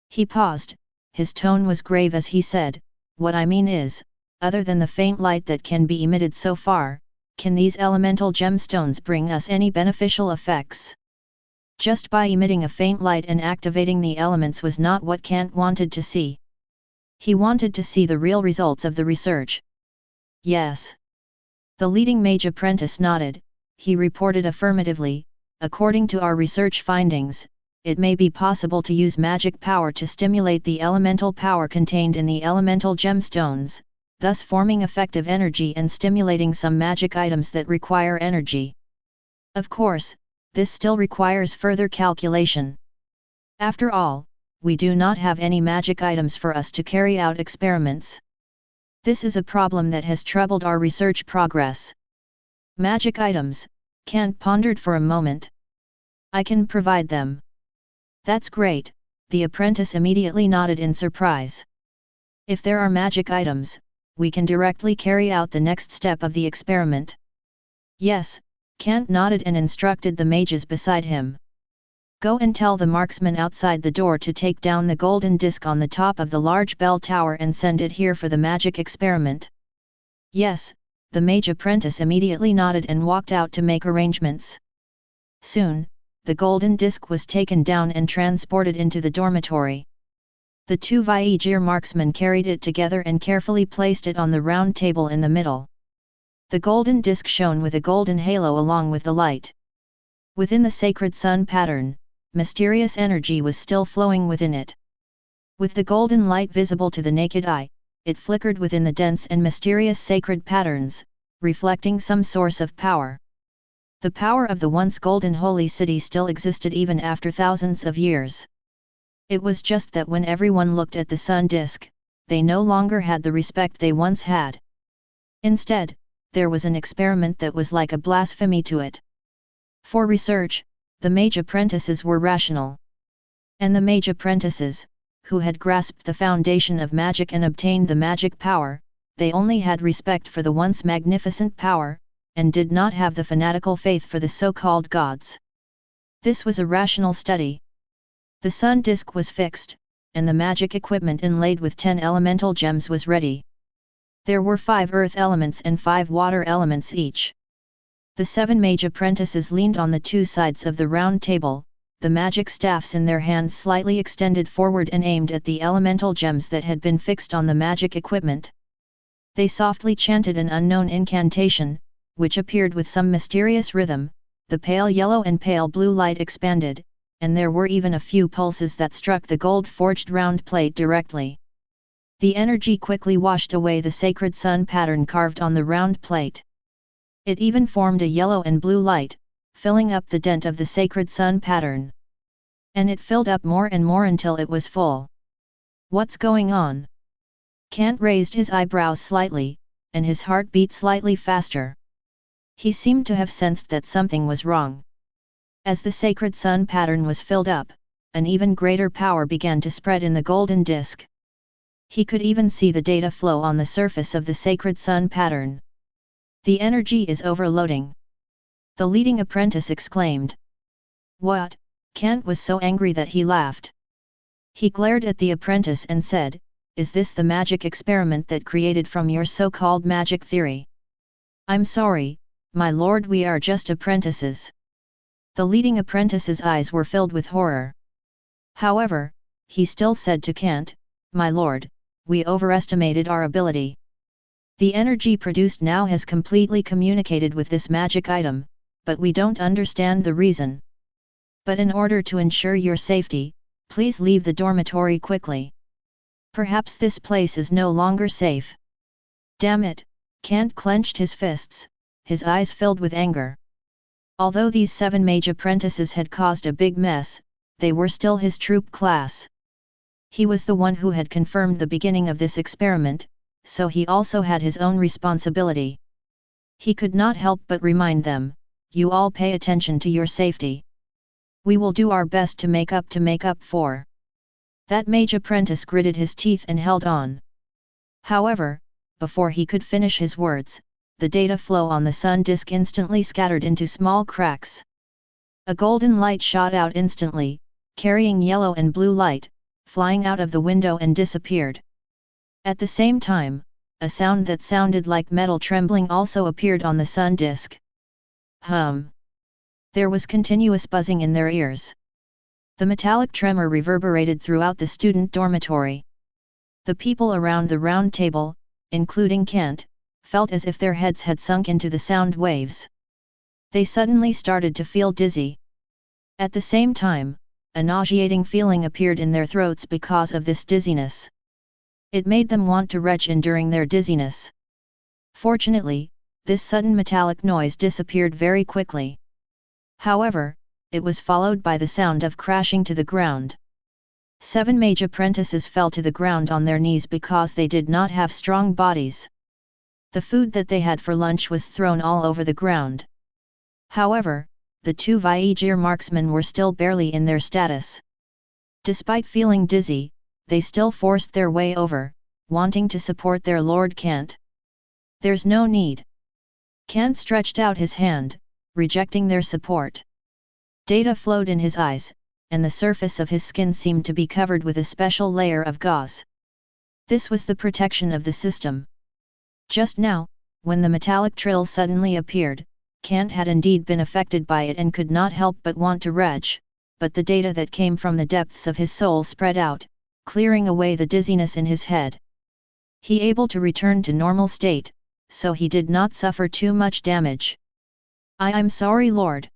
He paused, his tone was grave as he said, what I mean is, other than the faint light that can be emitted so far, can these elemental gemstones bring us any beneficial effects? Just by emitting a faint light and activating the elements was not what Kant wanted to see. He wanted to see the real results of the research. Yes. The leading mage apprentice nodded, he reported affirmatively, according to our research findings, it may be possible to use magic power to stimulate the elemental power contained in the elemental gemstones, thus forming effective energy and stimulating some magic items that require energy. Of course, this still requires further calculation. After all, we do not have any magic items for us to carry out experiments. This is a problem that has troubled our research progress. Magic items, Kant pondered for a moment. I can provide them. That's great, the apprentice immediately nodded in surprise. If there are magic items, we can directly carry out the next step of the experiment. Yes, Kant nodded and instructed the mages beside him. Go and tell the marksman outside the door to take down the golden disc on the top of the large bell tower and send it here for the magic experiment. Yes, the mage apprentice immediately nodded and walked out to make arrangements. Soon, the golden disc was taken down and transported into the dormitory. The two Viegir marksmen carried it together and carefully placed it on the round table in the middle. The golden disc shone with a golden halo along with the light. Within the sacred sun pattern, mysterious energy was still flowing within it. With the golden light visible to the naked eye, it flickered within the dense and mysterious sacred patterns, reflecting some source of power. The power of the once golden holy city still existed even after thousands of years. It was just that when everyone looked at the sun disk, they no longer had the respect they once had. Instead, there was an experiment that was like a blasphemy to it. For research, the mage apprentices were rational. And the mage apprentices, who had grasped the foundation of magic and obtained the magic power, they only had respect for the once magnificent power, and did not have the fanatical faith for the so-called gods. This was a rational study. The sun disk was fixed, and the magic equipment inlaid with 10 elemental gems was ready. There were 5 earth elements and 5 water elements each. The 7 mage apprentices leaned on the 2 sides of the round table, the magic staffs in their hands slightly extended forward and aimed at the elemental gems that had been fixed on the magic equipment. They softly chanted an unknown incantation, which appeared with some mysterious rhythm. The pale yellow and pale blue light expanded, and there were even a few pulses that struck the gold-forged round plate directly. The energy quickly washed away the sacred sun pattern carved on the round plate. It even formed a yellow and blue light, filling up the dent of the sacred sun pattern. And it filled up more and more until it was full. What's going on? Kant raised his eyebrows slightly, and his heart beat slightly faster. He seemed to have sensed that something was wrong. As the sacred sun pattern was filled up, an even greater power began to spread in the golden disk. He could even see the data flow on the surface of the sacred sun pattern. The energy is overloading. The leading apprentice exclaimed. What? Kant was so angry that he laughed. He glared at the apprentice and said, Is this the magic experiment that created from your so-called magic theory? I'm sorry, my lord, we are just apprentices. The leading apprentice's eyes were filled with horror. However, he still said to Kant, My lord, we overestimated our ability. The energy produced now has completely communicated with this magic item, but we don't understand the reason. But in order to ensure your safety, please leave the dormitory quickly. Perhaps this place is no longer safe. Damn it, Kant clenched his fists, his eyes filled with anger. Although these 7 mage apprentices had caused a big mess, they were still his troop class. He was the one who had confirmed the beginning of this experiment, so he also had his own responsibility. He could not help but remind them, you all pay attention to your safety. We will do our best to make up for. That mage apprentice gritted his teeth and held on. However, before he could finish his words, the data flow on the sun disk instantly scattered into small cracks. A golden light shot out instantly, carrying yellow and blue light, flying out of the window and disappeared. At the same time, a sound that sounded like metal trembling also appeared on the sun disk. Hum! There was continuous buzzing in their ears. The metallic tremor reverberated throughout the student dormitory. The people around the round table, including Kent, felt as if their heads had sunk into the sound waves. They suddenly started to feel dizzy. At the same time, a nauseating feeling appeared in their throats because of this dizziness. It made them want to retch during their dizziness. Fortunately, this sudden metallic noise disappeared very quickly. However, it was followed by the sound of crashing to the ground. 7 mage apprentices fell to the ground on their knees because they did not have strong bodies. The food that they had for lunch was thrown all over the ground. However, the 2 Vaegir marksmen were still barely in their status. Despite feeling dizzy, they still forced their way over, wanting to support their Lord Kant. There's no need. Kant stretched out his hand, rejecting their support. Data flowed in his eyes, and the surface of his skin seemed to be covered with a special layer of gauze. This was the protection of the system. Just now, when the metallic trill suddenly appeared, Kant had indeed been affected by it and could not help but want to retch, but the data that came from the depths of his soul spread out, clearing away the dizziness in his head. He able to return to normal state, so he did not suffer too much damage. I'm sorry, Lord.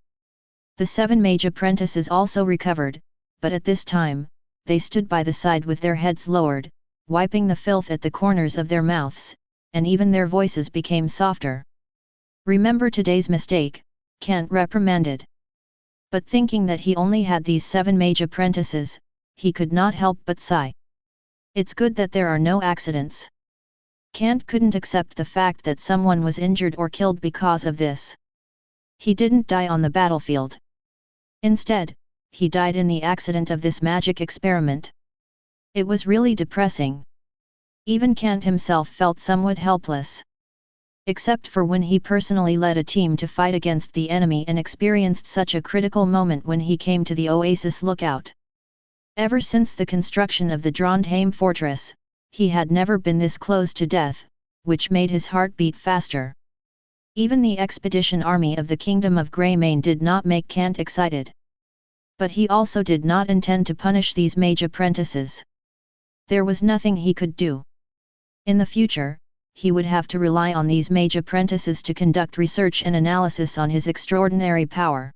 The 7 mage apprentices also recovered, but at this time, they stood by the side with their heads lowered, wiping the filth at the corners of their mouths, and even their voices became softer. Remember today's mistake, Kant reprimanded. But thinking that he only had these 7 mage apprentices, he could not help but sigh. It's good that there are no accidents. Kant couldn't accept the fact that someone was injured or killed because of this. He didn't die on the battlefield. Instead, he died in the accident of this magic experiment. It was really depressing. Even Kant himself felt somewhat helpless. Except for when he personally led a team to fight against the enemy and experienced such a critical moment when he came to the Oasis lookout. Ever since the construction of the Trondheim fortress, he had never been this close to death, which made his heart beat faster. Even the expedition army of the Kingdom of Greymane did not make Kant excited. But he also did not intend to punish these mage apprentices. There was nothing he could do. In the future, he would have to rely on these mage apprentices to conduct research and analysis on his extraordinary power.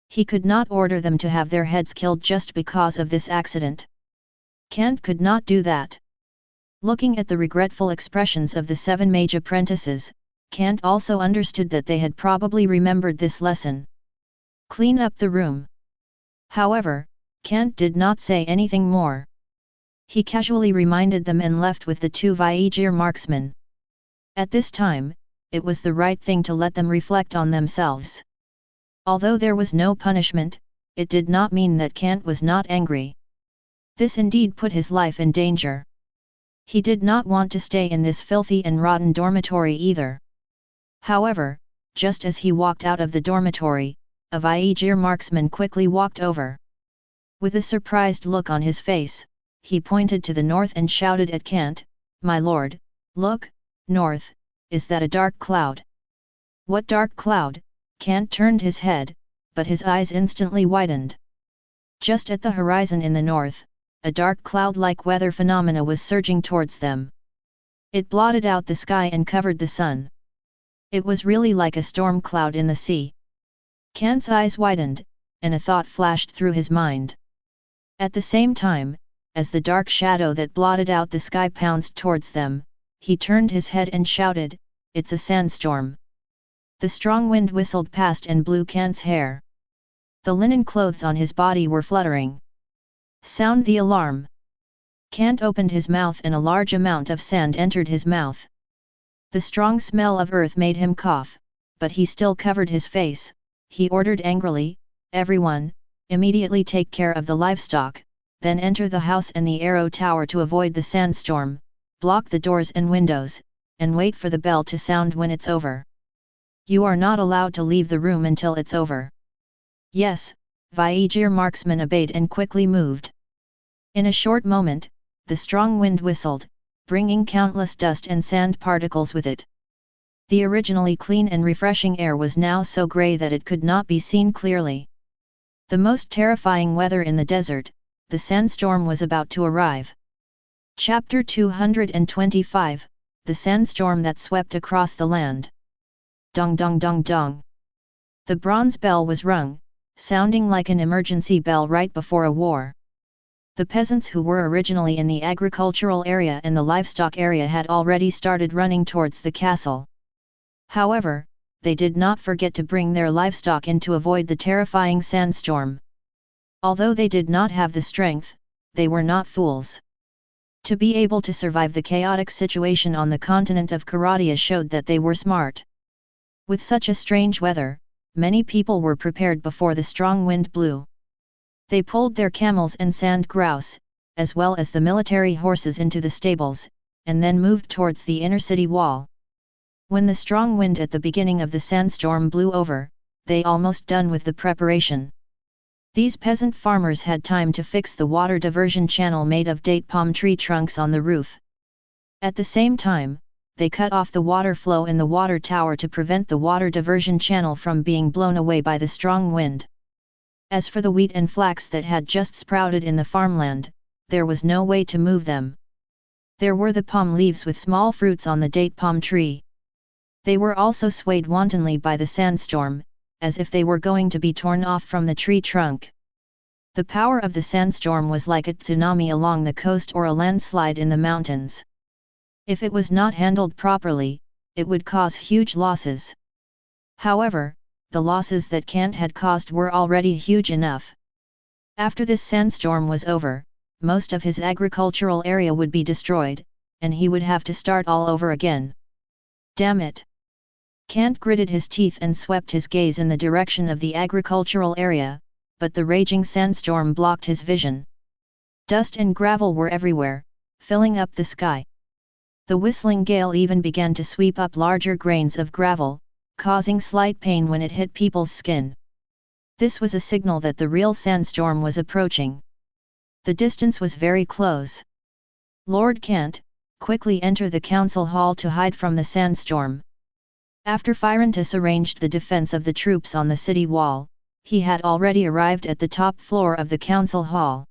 He could not order them to have their heads killed just because of this accident. Kant could not do that. Looking at the regretful expressions of the 7 mage apprentices, Kant also understood that they had probably remembered this lesson. Clean up the room. However, Kant did not say anything more. He casually reminded them and left with the 2 Vaegir marksmen. At this time, it was the right thing to let them reflect on themselves. Although there was no punishment, it did not mean that Kant was not angry. This indeed put his life in danger. He did not want to stay in this filthy and rotten dormitory either. However, just as he walked out of the dormitory, a Vaegir marksman quickly walked over. With a surprised look on his face, he pointed to the north and shouted at Kant, "My lord, look, north, is that a dark cloud?" "What dark cloud?" Kant turned his head, but his eyes instantly widened. Just at the horizon in the north, a dark cloud-like weather phenomena was surging towards them. It blotted out the sky and covered the sun. It was really like a storm cloud in the sea. Kant's eyes widened, and a thought flashed through his mind. At the same time, as the dark shadow that blotted out the sky pounced towards them, he turned his head and shouted, "It's a sandstorm." The strong wind whistled past and blew Kant's hair. The linen clothes on his body were fluttering. "Sound the alarm!" Kant opened his mouth and a large amount of sand entered his mouth. The strong smell of earth made him cough, but he still covered his face. He ordered angrily, "Everyone, immediately take care of the livestock, then enter the house and the arrow tower to avoid the sandstorm, block the doors and windows, and wait for the bell to sound when it's over. You are not allowed to leave the room until it's over. Yes, Viegir marksman obeyed and quickly moved. In a short moment, the strong wind whistled, bringing countless dust and sand particles with it. The originally clean and refreshing air was now so grey that it could not be seen clearly. The most terrifying weather in the desert, the sandstorm was about to arrive. Chapter 225, The Sandstorm That Swept Across the Land. Dong dong dong dong. The bronze bell was rung, sounding like an emergency bell right before a war. The peasants who were originally in the agricultural area and the livestock area had already started running towards the castle. However, they did not forget to bring their livestock in to avoid the terrifying sandstorm. Although they did not have the strength, they were not fools. To be able to survive the chaotic situation on the continent of Caradia showed that they were smart. With such a strange weather, many people were prepared before the strong wind blew. They pulled their camels and sand grouse, as well as the military horses into the stables, and then moved towards the inner city wall. When the strong wind at the beginning of the sandstorm blew over, they almost done with the preparation. These peasant farmers had time to fix the water diversion channel made of date palm tree trunks on the roof. At the same time, they cut off the water flow in the water tower to prevent the water diversion channel from being blown away by the strong wind. As for the wheat and flax that had just sprouted in the farmland, there was no way to move them. There were the palm leaves with small fruits on the date palm tree. They were also swayed wantonly by the sandstorm, as if they were going to be torn off from the tree trunk. The power of the sandstorm was like a tsunami along the coast or a landslide in the mountains. If it was not handled properly, it would cause huge losses. However, the losses that Kant had caused were already huge enough. After this sandstorm was over, most of his agricultural area would be destroyed, and he would have to start all over again. Damn it! Kant gritted his teeth and swept his gaze in the direction of the agricultural area, but the raging sandstorm blocked his vision. Dust and gravel were everywhere, filling up the sky. The whistling gale even began to sweep up larger grains of gravel, causing slight pain when it hit people's skin. This was a signal that the real sandstorm was approaching. The distance was very close. Lord Kant, quickly enter the council hall to hide from the sandstorm. After Phyrontis arranged the defense of the troops on the city wall, he had already arrived at the top floor of the council hall.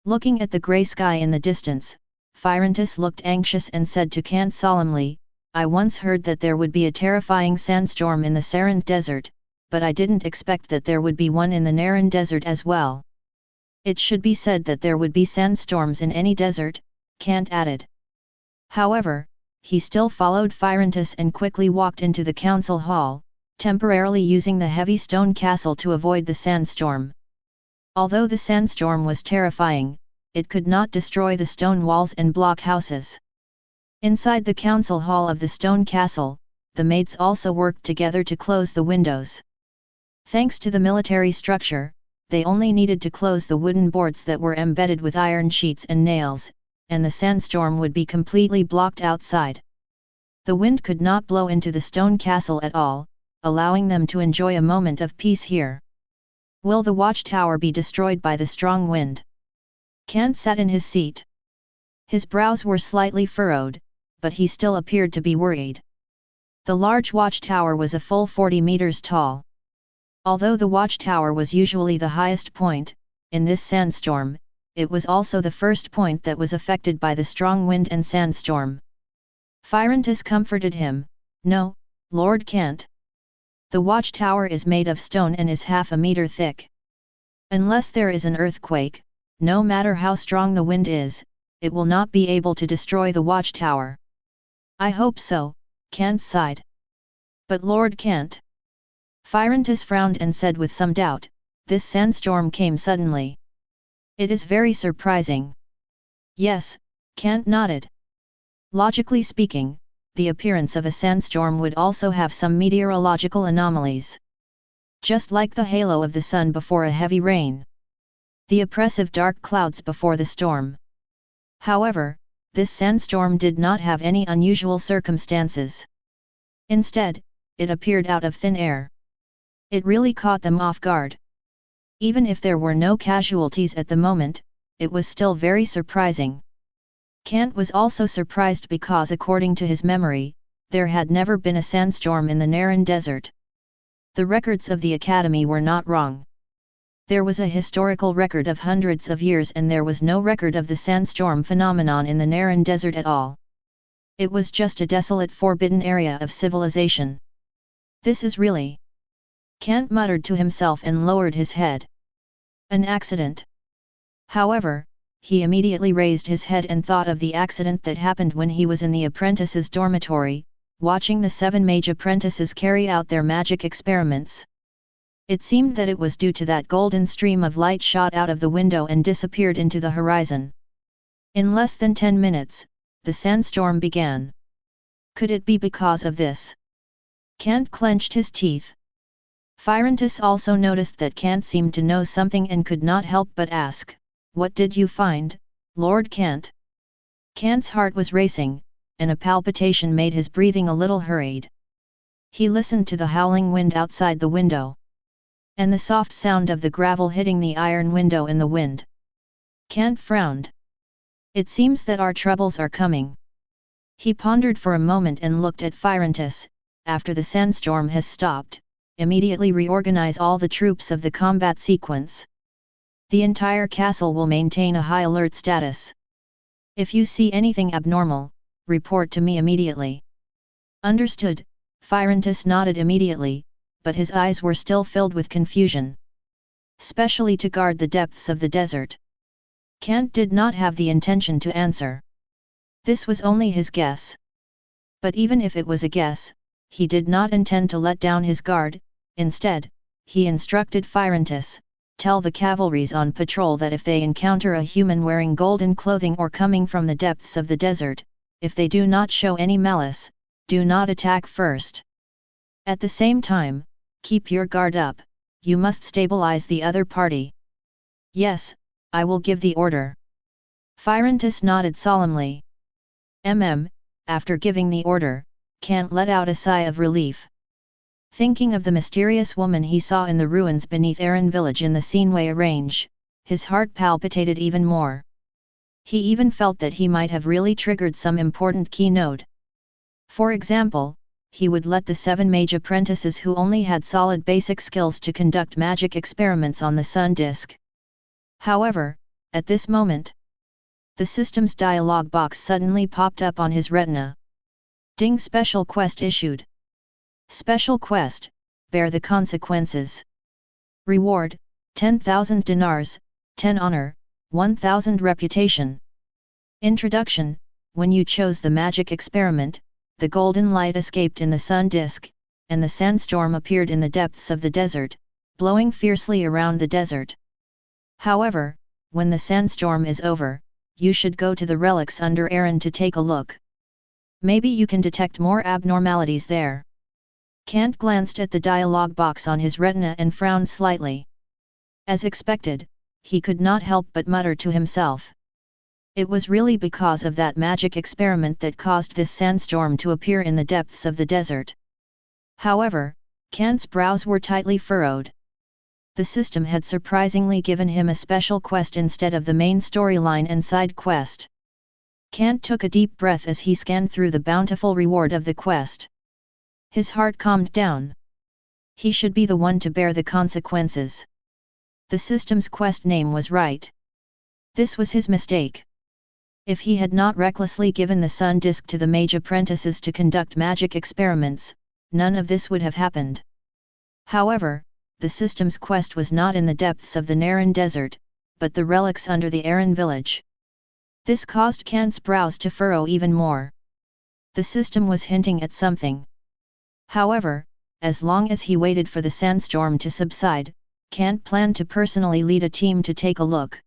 Looking at the grey sky in the distance, Phyrontis looked anxious and said to Kant solemnly, "I once heard that there would be a terrifying sandstorm in the Saran desert, but I didn't expect that there would be one in the Naran desert as well." "It should be said that there would be sandstorms in any desert," Kant added. However, he still followed Phyrontis and quickly walked into the council hall, temporarily using the heavy stone castle to avoid the sandstorm. Although the sandstorm was terrifying, it could not destroy the stone walls and block houses. Inside the council hall of the stone castle, the maids also worked together to close the windows. Thanks to the military structure, they only needed to close the wooden boards that were embedded with iron sheets and nails, and the sandstorm would be completely blocked outside. The wind could not blow into the stone castle at all, allowing them to enjoy a moment of peace here. Will the watchtower be destroyed by the strong wind? Kant sat in his seat. His brows were slightly furrowed, but he still appeared to be worried. The large watchtower was a full 40 meters tall. Although the watchtower was usually the highest point, in this sandstorm, it was also the first point that was affected by the strong wind and sandstorm. Phyrontis comforted him, "No, Lord Kant. The watchtower is made of stone and is half a meter thick. Unless there is an earthquake, no matter how strong the wind is, it will not be able to destroy the watchtower." "I hope so," Kant sighed. "But Lord Kant." Phyrontis frowned and said with some doubt, "This sandstorm came suddenly. It is very surprising." "Yes," Kant nodded. "Logically speaking, the appearance of a sandstorm would also have some meteorological anomalies. Just like the halo of the sun before a heavy rain. The oppressive dark clouds before the storm. However, this sandstorm did not have any unusual circumstances. Instead, it appeared out of thin air. It really caught them off guard. Even if there were no casualties at the moment, it was still very surprising. Kant was also surprised because according to his memory, there had never been a sandstorm in the Naran Desert. The records of the Academy were not wrong. There was a historical record of hundreds of years and there was no record of the sandstorm phenomenon in the Naran Desert at all. It was just a desolate forbidden area of civilization. This is really... Kant muttered to himself and lowered his head. An accident. However, he immediately raised his head and thought of the accident that happened when he was in the apprentices' dormitory, watching the 7 mage apprentices carry out their magic experiments. It seemed that it was due to that golden stream of light shot out of the window and disappeared into the horizon. In less than 10 minutes, the sandstorm began. Could it be because of this? Kant clenched his teeth. Apprentices also noticed that Kant seemed to know something and could not help but ask, "What did you find, Lord Kant?" Kant's heart was racing, and a palpitation made his breathing a little hurried. He listened to the howling wind outside the window, and the soft sound of the gravel hitting the iron window in the wind. Kant frowned. It seems that our troubles are coming. He pondered for a moment and looked at Apprentices. After the sandstorm has stopped, immediately reorganize all the troops of the combat sequence. The entire castle will maintain a high alert status. If you see anything abnormal, report to me immediately. Understood. Apprentices nodded immediately, but his eyes were still filled with confusion. Specially to guard the depths of the desert. Kant did not have the intention to answer. This was only his guess. But even if it was a guess, he did not intend to let down his guard. Instead, he instructed Apprentices, "Tell the cavalries on patrol that if they encounter a human wearing golden clothing or coming from the depths of the desert, if they do not show any malice, do not attack first. At the same time, keep your guard up, you must stabilize the other party." "Yes, I will give the order." Apprentices nodded solemnly. After giving the order, Kant let out a sigh of relief. Thinking of the mysterious woman he saw in the ruins beneath Aran village in the Sinway range, his heart palpitated even more. He even felt that he might have really triggered some important key node. For example, he would let the 7 mage apprentices who only had solid basic skills to conduct magic experiments on the sun disk. However, at this moment, the system's dialog box suddenly popped up on his retina. Ding! Special quest issued. Special quest, bear the consequences. Reward, 10,000 dinars, 10 honor, 1,000 reputation. Introduction: when you chose the magic experiment, the golden light escaped in the sun disk, and the sandstorm appeared in the depths of the desert, blowing fiercely around the desert. However, when the sandstorm is over, you should go to the relics under Aran to take a look. Maybe you can detect more abnormalities there. Kant glanced at the dialog box on his retina and frowned slightly. As expected, he could not help but mutter to himself. It was really because of that magic experiment that caused this sandstorm to appear in the depths of the desert. However, Kant's brows were tightly furrowed. The system had surprisingly given him a special quest instead of the main storyline and side quest. Kant took a deep breath as he scanned through the bountiful reward of the quest. His heart calmed down. He should be the one to bear the consequences. The system's quest name was right. This was his mistake. If he had not recklessly given the sun disk to the mage apprentices to conduct magic experiments, none of this would have happened. However, the system's quest was not in the depths of the Naran Desert, but the relics under the Aran village. This caused Kant's brows to furrow even more. The system was hinting at something. However, as long as he waited for the sandstorm to subside, Kant planned to personally lead a team to take a look.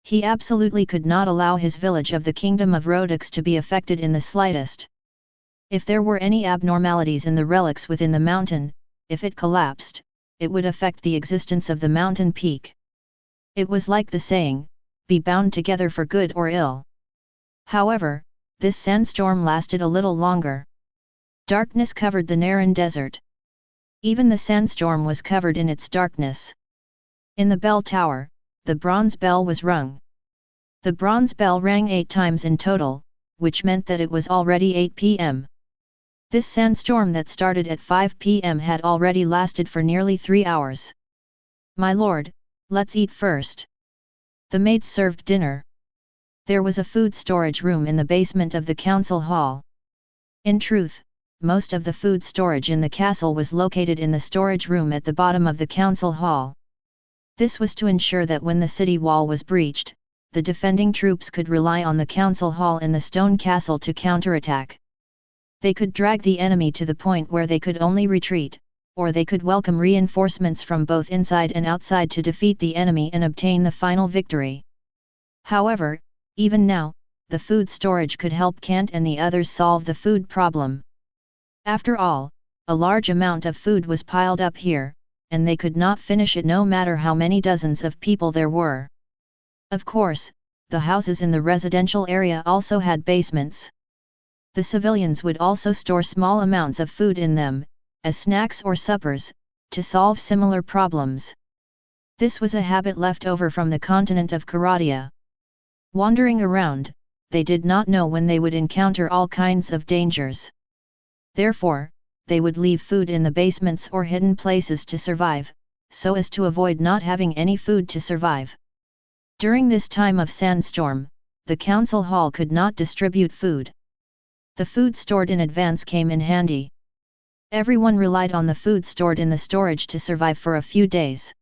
He absolutely could not allow his village of the Kingdom of Rhodix to be affected in the slightest. If there were any abnormalities in the relics within the mountain, if it collapsed, it would affect the existence of the mountain peak. It was like the saying, "Be bound together for good or ill." However, this sandstorm lasted a little longer. Darkness covered the Naran desert. Even the sandstorm was covered in its darkness. In the bell tower, the bronze bell was rung. The bronze bell rang 8 times in total, which meant that it was already 8 p.m. This sandstorm that started at 5 p.m. had already lasted for nearly 3 hours. "My lord, let's eat first." The maids served dinner. There was a food storage room in the basement of the council hall. In truth, most of the food storage in the castle was located in the storage room at the bottom of the council hall. This was to ensure that when the city wall was breached, the defending troops could rely on the council hall in the stone castle to counterattack. They could drag the enemy to the point where they could only retreat, or they could welcome reinforcements from both inside and outside to defeat the enemy and obtain the final victory. However, even now, the food storage could help Kant and the others solve the food problem. After all, a large amount of food was piled up here, and they could not finish it no matter how many dozens of people there were. Of course, the houses in the residential area also had basements. The civilians would also store small amounts of food in them, as snacks or suppers, to solve similar problems. This was a habit left over from the continent of Karadia. Wandering around, they did not know when they would encounter all kinds of dangers. Therefore, they would leave food in the basements or hidden places to survive, so as to avoid not having any food to survive. During this time of sandstorm, the council hall could not distribute food. The food stored in advance came in handy. Everyone relied on the food stored in the storage to survive for a few days.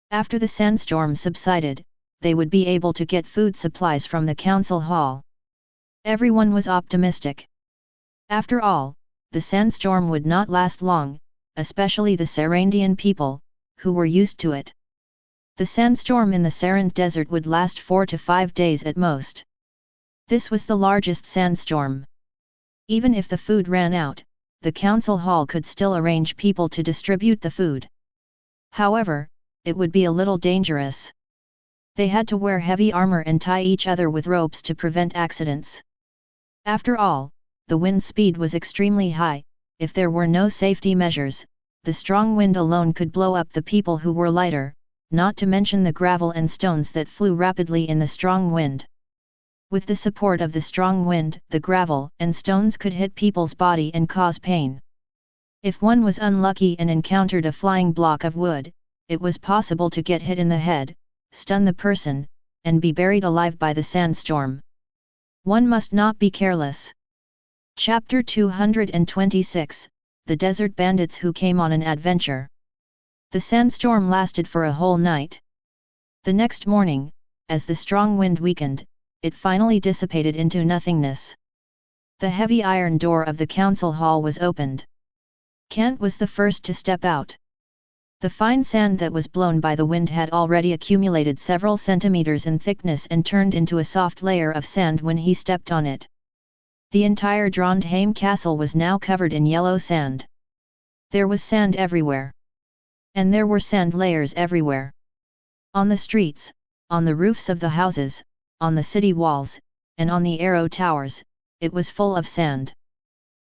After the sandstorm subsided, they would be able to get food supplies from the council hall. Everyone was optimistic. After all, the sandstorm would not last long, especially the Sarandian people, who were used to it. The sandstorm in the Sarand desert would last 4 to 5 days at most. This was the largest sandstorm. Even if the food ran out, the council hall could still arrange people to distribute the food. However, it would be a little dangerous. They had to wear heavy armor and tie each other with ropes to prevent accidents. After all, the wind speed was extremely high. If there were no safety measures, the strong wind alone could blow up the people who were lighter, not to mention the gravel and stones that flew rapidly in the strong wind. With the support of the strong wind, the gravel and stones could hit people's body and cause pain. If one was unlucky and encountered a flying block of wood, it was possible to get hit in the head, stun the person, and be buried alive by the sandstorm. One must not be careless. Chapter 226, The Desert Bandits Who Came on an Adventure. The sandstorm lasted for a whole night. The next morning, as the strong wind weakened, it finally dissipated into nothingness. The heavy iron door of the council hall was opened. Kant was the first to step out. The fine sand that was blown by the wind had already accumulated several centimeters in thickness and turned into a soft layer of sand when he stepped on it. The entire Trondheim castle was now covered in yellow sand. There was sand everywhere. And there were sand layers everywhere. On the streets, on the roofs of the houses, on the city walls, and on the arrow towers, it was full of sand.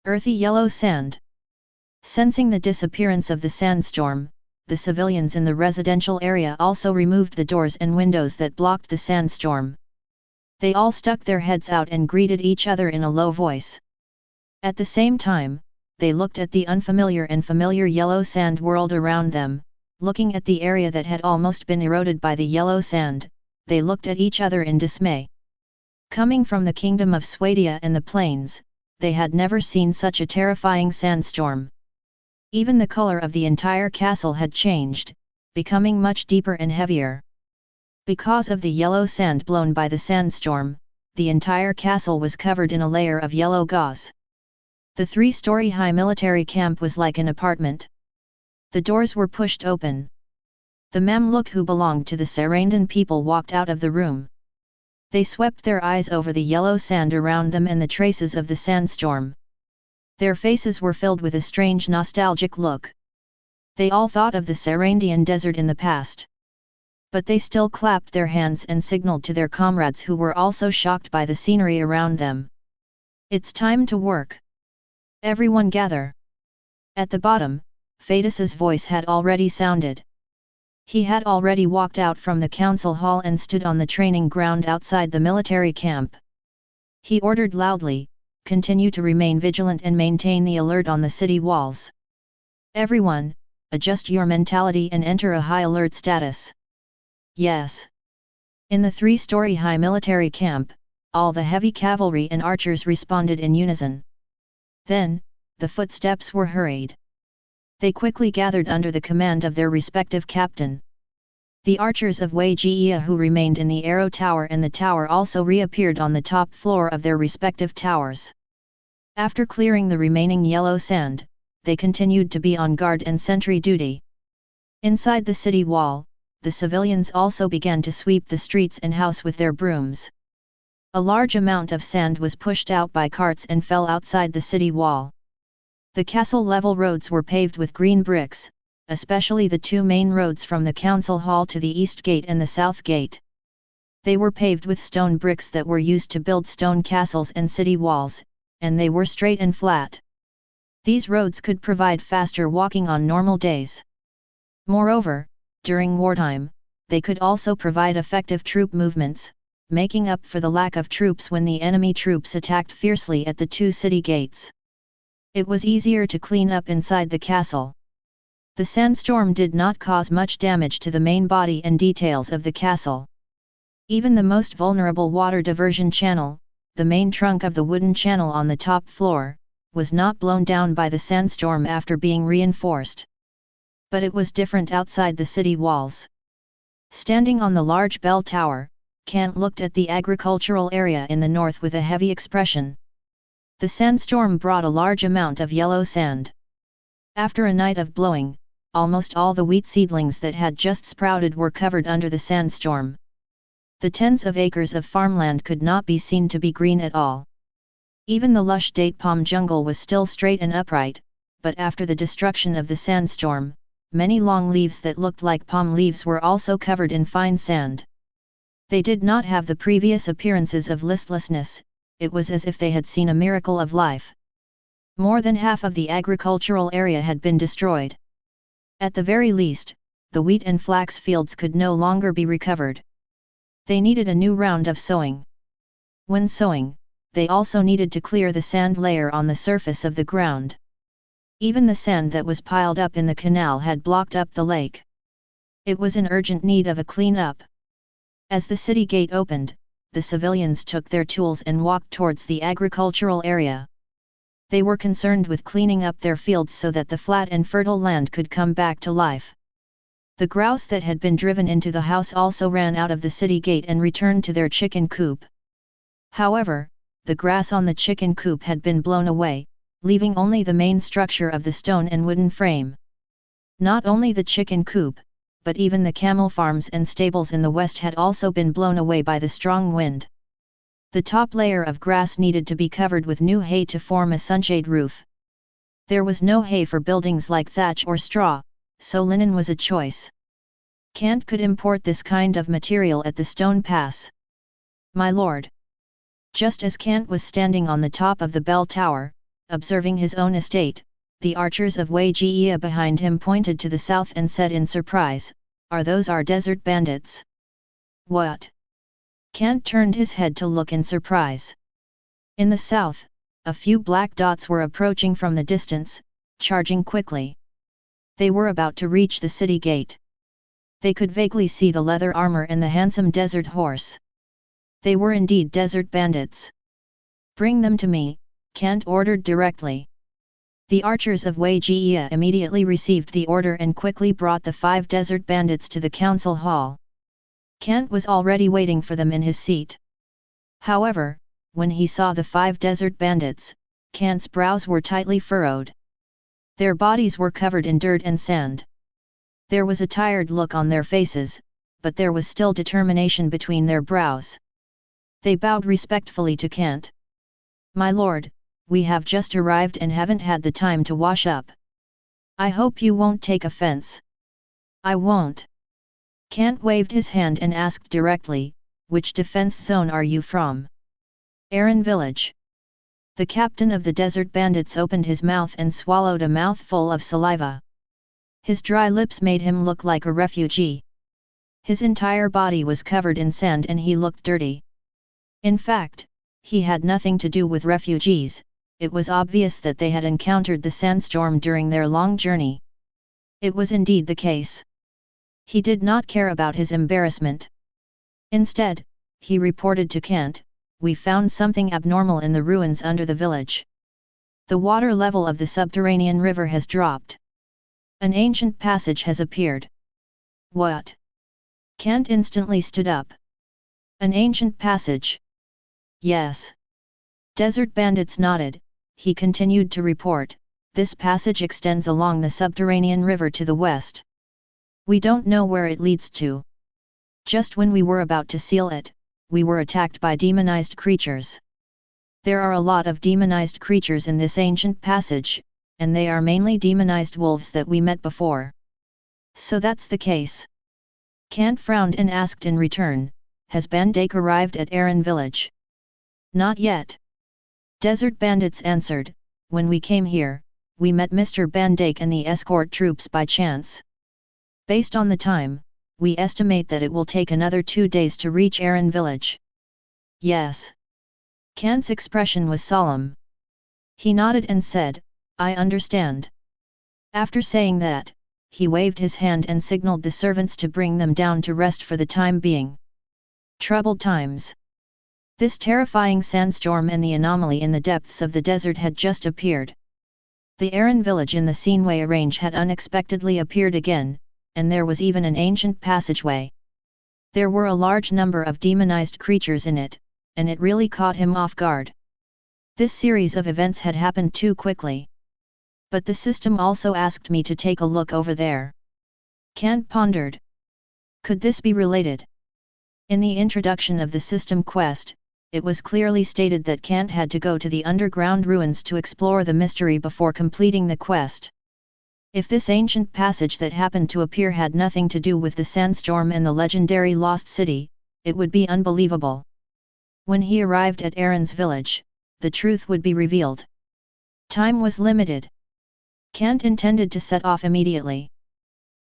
Earthy yellow sand. Sensing the disappearance of the sandstorm, the civilians in the residential area also removed the doors and windows that blocked the sandstorm. They all stuck their heads out and greeted each other in a low voice. At the same time, they looked at the unfamiliar and familiar yellow sand world around them. Looking at the area that had almost been eroded by the yellow sand, they looked at each other in dismay. Coming from the kingdom of Swadia and the plains, they had never seen such a terrifying sandstorm. Even the color of the entire castle had changed, becoming much deeper and heavier. Because of the yellow sand blown by the sandstorm, the entire castle was covered in a layer of yellow gauze. The 3-story high military camp was like an apartment. The doors were pushed open. The Mamluk who belonged to the Sarandan people walked out of the room. They swept their eyes over the yellow sand around them and the traces of the sandstorm. Their faces were filled with a strange nostalgic look. They all thought of the Sarandian desert in the past. But they still clapped their hands and signaled to their comrades who were also shocked by the scenery around them. "It's time to work. Everyone gather." At the bottom, Fadus's voice had already sounded. He had already walked out from the council hall and stood on the training ground outside the military camp. He ordered loudly, "Continue to remain vigilant and maintain the alert on the city walls. Everyone, adjust your mentality and enter a high alert status." "Yes." In the 3-story high military camp, all the heavy cavalry and archers responded in unison. Then, the footsteps were hurried. They quickly gathered under the command of their respective captain. The archers of Wei Jia who remained in the arrow tower and the tower also reappeared on the top floor of their respective towers. After clearing the remaining yellow sand, they continued to be on guard and sentry duty. Inside the city wall, the civilians also began to sweep the streets and house with their brooms. A large amount of sand was pushed out by carts and fell outside the city wall. The castle-level roads were paved with green bricks, especially the 2 main roads from the council hall to the east gate and the south gate. They were paved with stone bricks that were used to build stone castles and city walls, and they were straight and flat. These roads could provide faster walking on normal days. Moreover, during wartime, they could also provide effective troop movements, making up for the lack of troops when the enemy troops attacked fiercely at the 2 city gates. It was easier to clean up inside the castle. The sandstorm did not cause much damage to the main body and details of the castle. Even the most vulnerable water diversion channel, the main trunk of the wooden channel on the top floor, was not blown down by the sandstorm after being reinforced. But it was different outside the city walls. Standing on the large bell tower, Kant looked at the agricultural area in the north with a heavy expression. The sandstorm brought a large amount of yellow sand. After a night of blowing, almost all the wheat seedlings that had just sprouted were covered under the sandstorm. The tens of acres of farmland could not be seen to be green at all. Even the lush date palm jungle was still straight and upright, but after the destruction of the sandstorm, many long leaves that looked like palm leaves were also covered in fine sand. They did not have the previous appearances of listlessness. It was as if they had seen a miracle of life. More than half of the agricultural area had been destroyed. At the very least, the wheat and flax fields could no longer be recovered. They needed a new round of sowing. When sowing, they also needed to clear the sand layer on the surface of the ground. Even the sand that was piled up in the canal had blocked up the lake. It was in urgent need of a clean-up. As the city gate opened, the civilians took their tools and walked towards the agricultural area. They were concerned with cleaning up their fields so that the flat and fertile land could come back to life. The grouse that had been driven into the house also ran out of the city gate and returned to their chicken coop. However, the grass on the chicken coop had been blown away, leaving only the main structure of the stone and wooden frame. Not only the chicken coop, but even the camel farms and stables in the west had also been blown away by the strong wind. The top layer of grass needed to be covered with new hay to form a sunshade roof. There was no hay for buildings like thatch or straw, so linen was a choice. Kant could import this kind of material at the stone pass. "My lord." Just as Kant was standing on the top of the bell tower, observing his own estate, the archers of Wei Jia behind him pointed to the south and said in surprise, "Are those our desert bandits?" "What?" Kant turned his head to look in surprise. In the south, a few black dots were approaching from the distance, charging quickly. They were about to reach the city gate. They could vaguely see the leather armor and the handsome desert horse. They were indeed desert bandits. "Bring them to me," Kant ordered directly. The archers of Wei Jia immediately received the order and quickly brought the 5 desert bandits to the council hall. Kant was already waiting for them in his seat. However, when he saw the 5 desert bandits, Kant's brows were tightly furrowed. Their bodies were covered in dirt and sand. There was a tired look on their faces, but there was still determination between their brows. They bowed respectfully to Kant. "My lord, we have just arrived and haven't had the time to wash up. I hope you won't take offense." "I won't." Kant waved his hand and asked directly, "Which defense zone are you from?" "Aran village." The captain of the desert bandits opened his mouth and swallowed a mouthful of saliva. His dry lips made him look like a refugee. His entire body was covered in sand and he looked dirty. In fact, he had nothing to do with refugees. It was obvious that they had encountered the sandstorm during their long journey. It was indeed the case. He did not care about his embarrassment. Instead, he reported to Kant, "We found something abnormal in the ruins under the village. The water level of the subterranean river has dropped. An ancient passage has appeared." "What?" Kant instantly stood up. "An ancient passage?" "Yes." Desert Bandits nodded. He continued to report, "This passage extends along the subterranean river to the west. We don't know where it leads to. Just when we were about to seal it, we were attacked by demonized creatures. There are a lot of demonized creatures in this ancient passage, and they are mainly demonized wolves that we met before." "So that's the case?" Kant frowned and asked in return, "Has Bandake arrived at Aran village?" "Not yet." Desert Bandits answered, "When we came here, we met Mr. Bandake and the escort troops by chance. Based on the time, we estimate that it will take another 2 days to reach Aran village." "Yes." Kant's expression was solemn. He nodded and said, "I understand." After saying that, he waved his hand and signaled the servants to bring them down to rest for the time being. Troubled times. This terrifying sandstorm and the anomaly in the depths of the desert had just appeared. The Aran village in the Sinway range had unexpectedly appeared again, and there was even an ancient passageway. There were a large number of demonized creatures in it, and it really caught him off guard. This series of events had happened too quickly. "But the system also asked me to take a look over there." Kant pondered. Could this be related? In the introduction of the system quest, it was clearly stated that Kant had to go to the underground ruins to explore the mystery before completing the quest. If this ancient passage that happened to appear had nothing to do with the sandstorm and the legendary Lost City, it would be unbelievable. When he arrived at Aran's village, the truth would be revealed. Time was limited. Kant intended to set off immediately.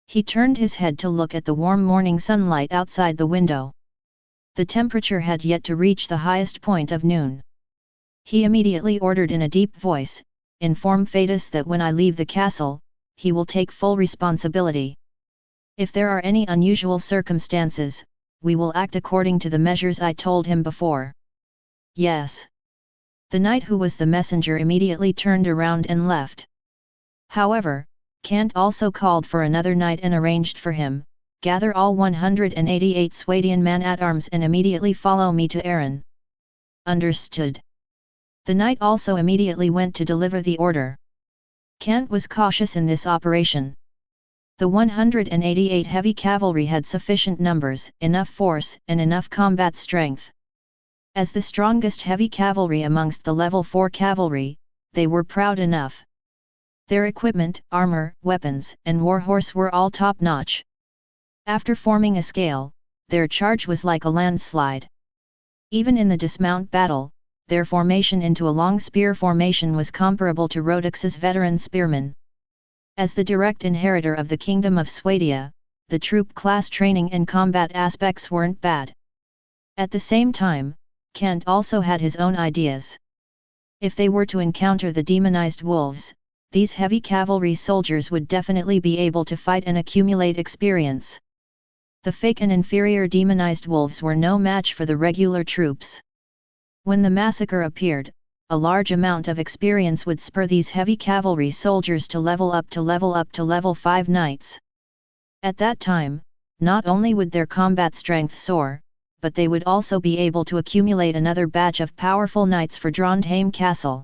He turned his head to look at the warm morning sunlight outside the window. The temperature had yet to reach the highest point of noon. He immediately ordered in a deep voice, "Inform Fadus that when I leave the castle, he will take full responsibility. If there are any unusual circumstances, we will act according to the measures I told him before." "Yes." The knight who was the messenger immediately turned around and left. However, Kant also called for another knight and arranged for him, "Gather all 188 Swadian man-at-arms and immediately follow me to Aran." "Understood." The knight also immediately went to deliver the order. Kant was cautious in this operation. The 188 heavy cavalry had sufficient numbers, enough force, and enough combat strength. As the strongest heavy cavalry amongst the level 4 cavalry, they were proud enough. Their equipment, armor, weapons, and warhorse were all top-notch. After forming a scale, their charge was like a landslide. Even in the dismount battle, their formation into a long spear formation was comparable to Rhodix's veteran spearmen. As the direct inheritor of the Kingdom of Swadia, the troop class training and combat aspects weren't bad. At the same time, Kant also had his own ideas. If they were to encounter the demonized wolves, these heavy cavalry soldiers would definitely be able to fight and accumulate experience. The fake and inferior demonized wolves were no match for the regular troops. When the massacre appeared, a large amount of experience would spur these heavy cavalry soldiers to level up to level 5 knights. At that time, not only would their combat strength soar, but they would also be able to accumulate another batch of powerful knights for Trondheim Castle.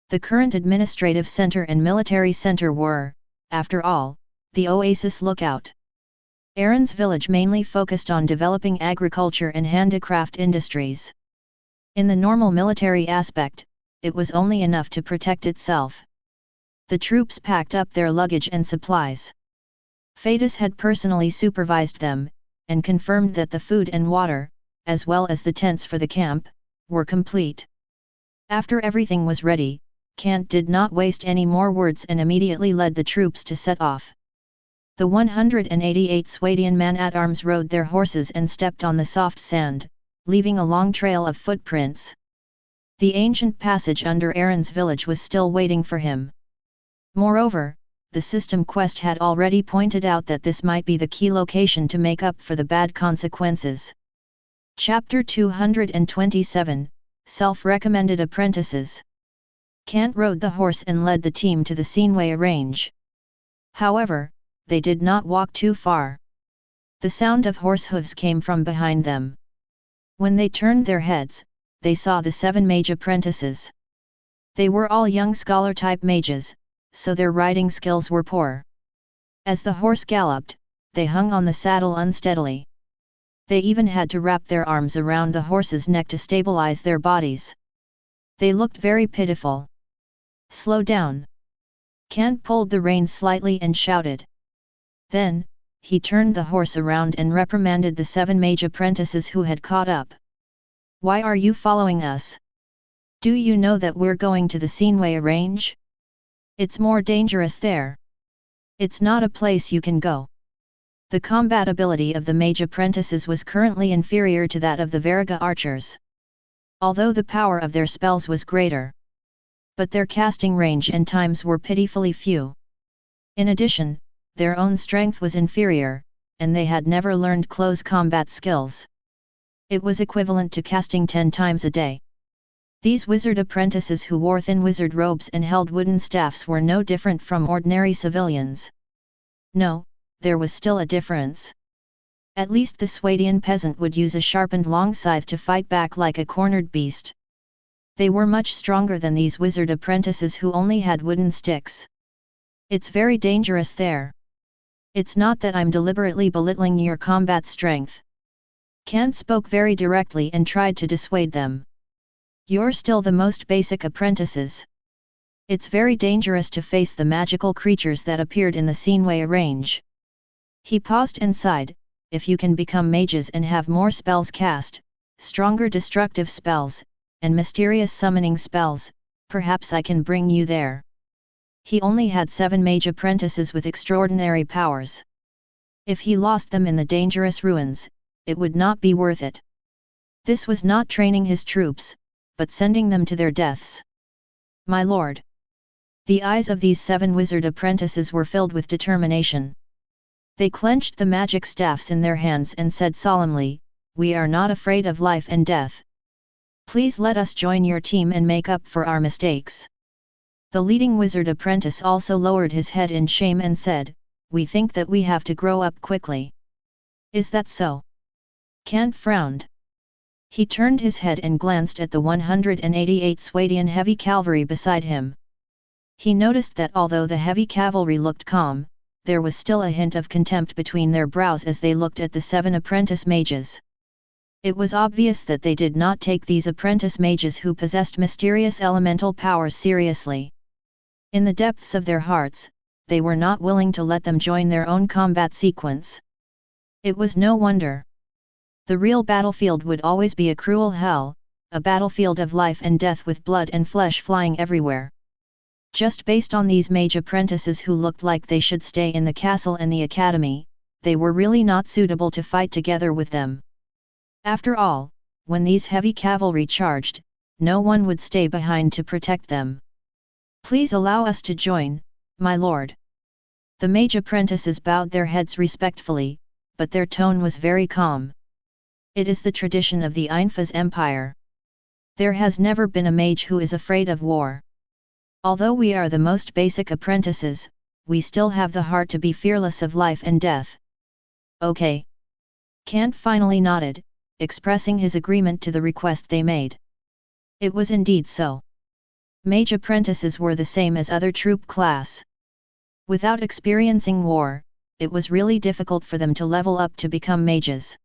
The current administrative center and military center were, after all, the Oasis lookout. Aran's village mainly focused on developing agriculture and handicraft industries. In the normal military aspect, it was only enough to protect itself. The troops packed up their luggage and supplies. Fadus had personally supervised them, and confirmed that the food and water, as well as the tents for the camp, were complete. After everything was ready, Kant did not waste any more words and immediately led the troops to set off. The 188 Swadian man-at-arms rode their horses and stepped on the soft sand, leaving a long trail of footprints. The ancient passage under Aaron's village was still waiting for him. Moreover, the system quest had already pointed out that this might be the key location to make up for the bad consequences. Chapter 227, Self-Recommended Apprentices. Kant rode the horse and led the team to the Scenway range. However, they did not walk too far. The sound of horse hooves came from behind them. When they turned their heads, they saw the 7 mage apprentices. They were all young scholar-type mages, so their riding skills were poor. As the horse galloped, they hung on the saddle unsteadily. They even had to wrap their arms around the horse's neck to stabilize their bodies. They looked very pitiful. "Slow down." Kant pulled the reins slightly and shouted. Then, he turned the horse around and reprimanded the 7 mage apprentices who had caught up. "Why are you following us? Do you know that we're going to the Scenway range? It's more dangerous there. It's not a place you can go." The combat ability of the mage apprentices was currently inferior to that of the Varga archers. Although the power of their spells was greater, but their casting range and times were pitifully few. In addition, their own strength was inferior, and they had never learned close combat skills. It was equivalent to casting 10 times a day. These wizard apprentices who wore thin wizard robes and held wooden staffs were no different from ordinary civilians. No, there was still a difference. At least the Swadian peasant would use a sharpened long scythe to fight back like a cornered beast. They were much stronger than these wizard apprentices who only had wooden sticks. "It's very dangerous there. It's not that I'm deliberately belittling your combat strength." Kant spoke very directly and tried to dissuade them. "You're still the most basic apprentices. It's very dangerous to face the magical creatures that appeared in the Scenway range." He paused and sighed. "If you can become mages and have more spells cast, stronger destructive spells, and mysterious summoning spells, perhaps I can bring you there." He only had 7 mage apprentices with extraordinary powers. If he lost them in the dangerous ruins, it would not be worth it. This was not training his troops, but sending them to their deaths. "My lord." The eyes of these 7 wizard apprentices were filled with determination. They clenched the magic staffs in their hands and said solemnly, "We are not afraid of life and death. Please let us join your team and make up for our mistakes." The leading wizard apprentice also lowered his head in shame and said, "We think that we have to grow up quickly." "Is that so?" Kant frowned. He turned his head and glanced at the 188 Swadian heavy cavalry beside him. He noticed that although the heavy cavalry looked calm, there was still a hint of contempt between their brows as they looked at the 7 apprentice mages. It was obvious that they did not take these apprentice mages who possessed mysterious elemental powers seriously. In the depths of their hearts, they were not willing to let them join their own combat sequence. It was no wonder. The real battlefield would always be a cruel hell, a battlefield of life and death with blood and flesh flying everywhere. Just based on these mage apprentices who looked like they should stay in the castle and the academy, they were really not suitable to fight together with them. After all, when these heavy cavalry charged, no one would stay behind to protect them. "Please allow us to join, my lord." The mage apprentices bowed their heads respectfully, but their tone was very calm. It is the tradition of the Ainfas Empire. There has never been a mage who is afraid of war. Although we are the most basic apprentices, we still have the heart to be fearless of life and death. "Okay." Kant finally nodded, expressing his agreement to the request they made. It was indeed so. Mage apprentices were the same as other troop class. Without experiencing war, it was really difficult for them to level up to become mages.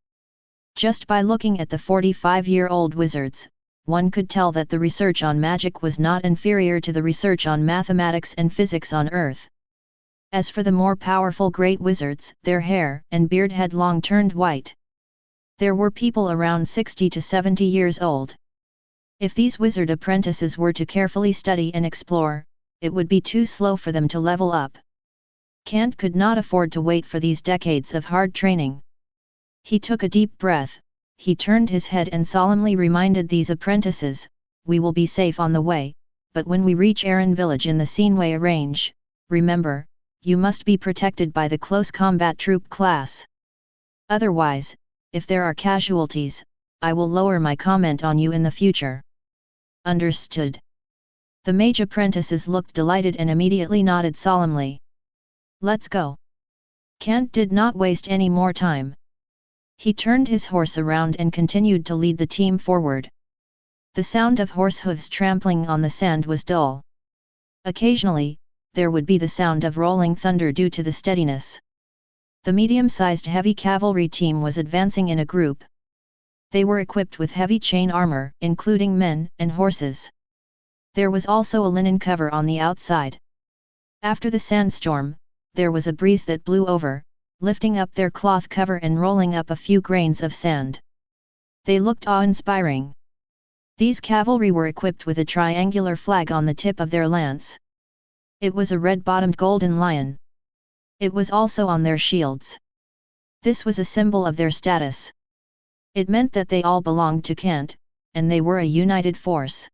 Just by looking at the 45-year-old wizards, one could tell that the research on magic was not inferior to the research on mathematics and physics on Earth. As for the more powerful great wizards, their hair and beard had long turned white. There were people around 60 to 70 years old. If these wizard apprentices were to carefully study and explore, it would be too slow for them to level up. Kant could not afford to wait for these decades of hard training. He took a deep breath, he turned his head and solemnly reminded these apprentices, "We will be safe on the way, but when we reach Aran village in the Sinway range, remember, you must be protected by the close combat troop class. Otherwise, if there are casualties, I will lower my comment on you in the future." Understood. The mage apprentices looked delighted and immediately nodded solemnly. Let's go. Kant did not waste any more time. He turned his horse around and continued to lead the team forward. The sound of horse hooves trampling on the sand was dull. Occasionally, there would be the sound of rolling thunder due to the steadiness. The medium-sized heavy cavalry team was advancing in a group. They were equipped with heavy chain armor, including men and horses. There was also a linen cover on the outside. After the sandstorm, there was a breeze that blew over, lifting up their cloth cover and rolling up a few grains of sand. They looked awe-inspiring. These cavalry were equipped with a triangular flag on the tip of their lance. It was a red-bottomed golden lion. It was also on their shields. This was a symbol of their status. It meant that they all belonged to Kant, and they were a united force.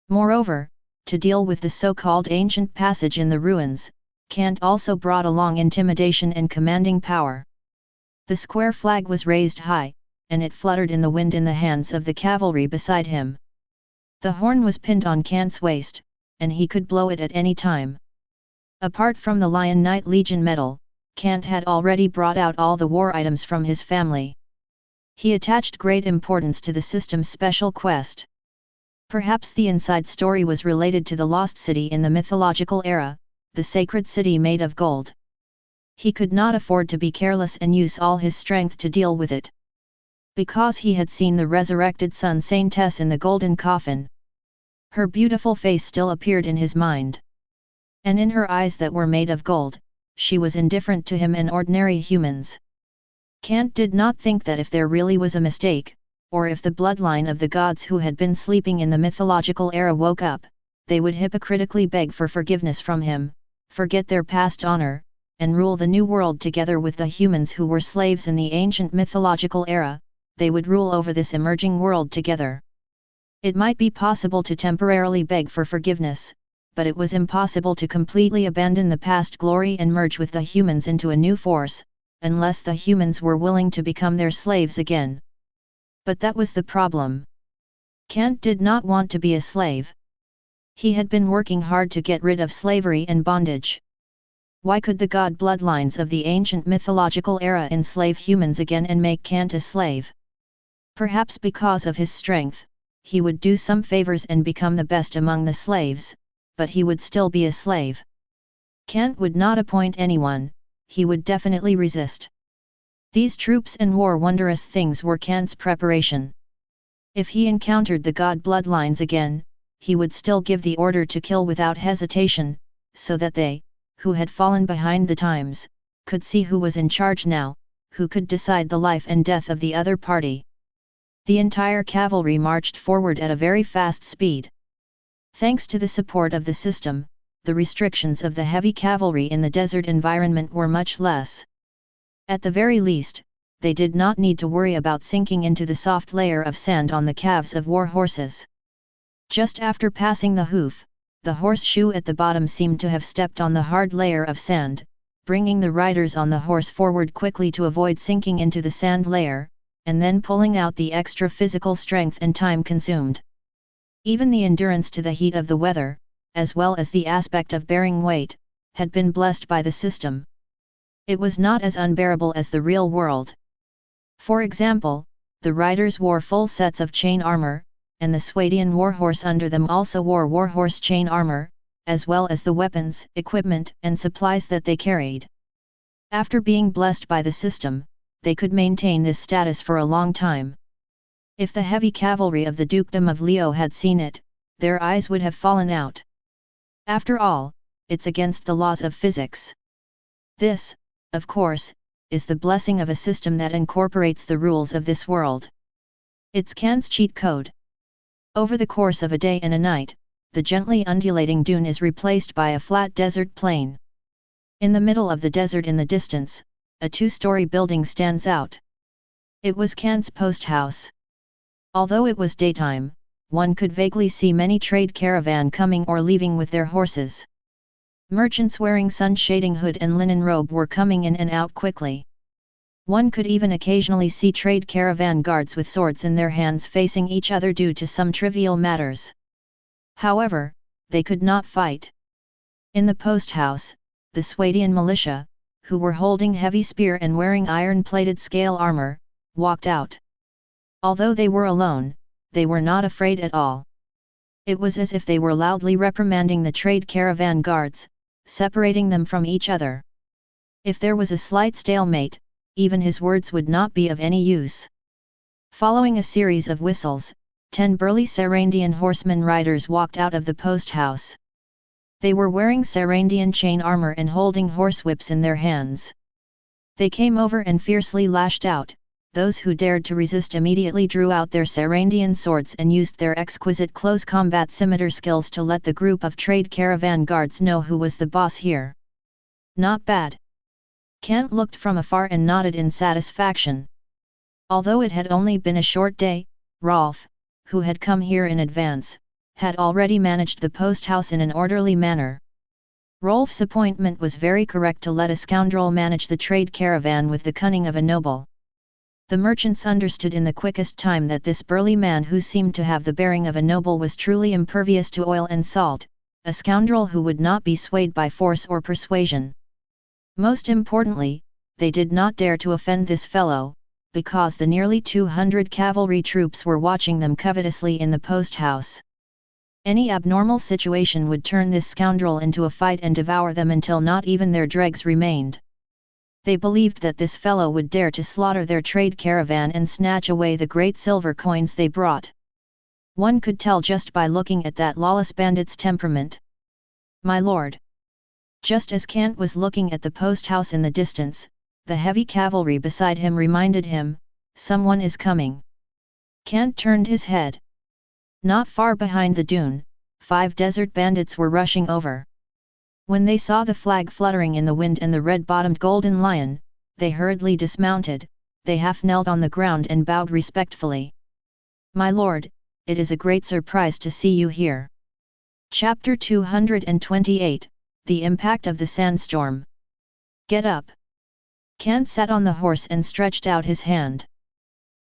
Moreover, to deal with the so-called ancient passage in the ruins, Kant also brought along intimidation and commanding power. The square flag was raised high, and it fluttered in the wind in the hands of the cavalry beside him. The horn was pinned on Kant's waist, and he could blow it at any time. Apart from the Lion Knight Legion medal, Kant had already brought out all the war items from his family. He attached great importance to the system's special quest. Perhaps the inside story was related to the lost city in the mythological era, the sacred city made of gold. He could not afford to be careless and use all his strength to deal with it. Because he had seen the resurrected sun Saintess in the golden coffin. Her beautiful face still appeared in his mind. And in her eyes that were made of gold, she was indifferent to him and ordinary humans. Kant did not think that if there really was a mistake, or if the bloodline of the gods who had been sleeping in the mythological era woke up, they would hypocritically beg for forgiveness from him, forget their past honor, and rule the new world together with the humans who were slaves in the ancient mythological era. They would rule over this emerging world together. It might be possible to temporarily beg for forgiveness, but it was impossible to completely abandon the past glory and merge with the humans into a new force, unless the humans were willing to become their slaves again. But that was the problem. Kant did not want to be a slave. He had been working hard to get rid of slavery and bondage. Why could the god bloodlines of the ancient mythological era enslave humans again and make Kant a slave? Perhaps because of his strength, he would do some favors and become the best among the slaves, but he would still be a slave. Kant would not appoint anyone, he would definitely resist. These troops and war wondrous things were Kant's preparation. If he encountered the god bloodlines again, he would still give the order to kill without hesitation, so that they, who had fallen behind the times, could see who was in charge now, who could decide the life and death of the other party. The entire cavalry marched forward at a very fast speed. Thanks to the support of the system, the restrictions of the heavy cavalry in the desert environment were much less. At the very least, they did not need to worry about sinking into the soft layer of sand on the calves of war horses. Just after passing the hoof, the horseshoe at the bottom seemed to have stepped on the hard layer of sand, bringing the riders on the horse forward quickly to avoid sinking into the sand layer, and then pulling out the extra physical strength and time consumed. Even the endurance to the heat of the weather, as well as the aspect of bearing weight, had been blessed by the system. It was not as unbearable as the real world. For example, the riders wore full sets of chain armor, and the Swadian warhorse under them also wore warhorse chain armor, as well as the weapons, equipment, and supplies that they carried. After being blessed by the system, they could maintain this status for a long time. If the heavy cavalry of the Dukedom of Leo had seen it, their eyes would have fallen out. After all, it's against the laws of physics. This, of course, is the blessing of a system that incorporates the rules of this world. It's Kant's cheat code. Over the course of a day and a night, the gently undulating dune is replaced by a flat desert plain. In the middle of the desert in the distance, a two-story building stands out. It was Kant's post house. Although it was daytime, one could vaguely see many trade caravan coming or leaving with their horses. Merchants wearing sun-shading hood and linen robe were coming in and out quickly. One could even occasionally see trade caravan guards with swords in their hands facing each other due to some trivial matters. However, they could not fight. In the post house, the Swadian militia, who were holding heavy spear and wearing iron-plated scale armor, walked out. Although they were alone, they were not afraid at all. It was as if they were loudly reprimanding the trade caravan guards, separating them from each other. If there was a slight stalemate, even his words would not be of any use. Following a series of whistles, 10 burly Sarandian horsemen riders walked out of the post house. They were wearing Sarandian chain armor and holding horsewhips in their hands. They came over and fiercely lashed out. Those who dared to resist immediately drew out their Sarandian swords and used their exquisite close combat scimitar skills to let the group of trade caravan guards know who was the boss here. Not bad. Kant looked from afar and nodded in satisfaction. Although it had only been a short day, Rolf, who had come here in advance, had already managed the post house in an orderly manner. Rolf's appointment was very correct to let a scoundrel manage the trade caravan with the cunning of a noble. The merchants understood in the quickest time that this burly man who seemed to have the bearing of a noble was truly impervious to oil and salt, a scoundrel who would not be swayed by force or persuasion. Most importantly, they did not dare to offend this fellow, because the nearly 200 cavalry troops were watching them covetously in the post house. Any abnormal situation would turn this scoundrel into a fight and devour them until not even their dregs remained. They believed that this fellow would dare to slaughter their trade caravan and snatch away the great silver coins they brought. One could tell just by looking at that lawless bandit's temperament. My lord. Just as Kant was looking at the post house in the distance, the heavy cavalry beside him reminded him, someone is coming. Kant turned his head. Not far behind the dune, 5 desert bandits were rushing over. When they saw the flag fluttering in the wind and the red-bottomed golden lion, they hurriedly dismounted. They half knelt on the ground and bowed respectfully. My lord, it is a great surprise to see you here. Chapter 228, The Impact of the Sandstorm. Get up. Kant sat on the horse and stretched out his hand.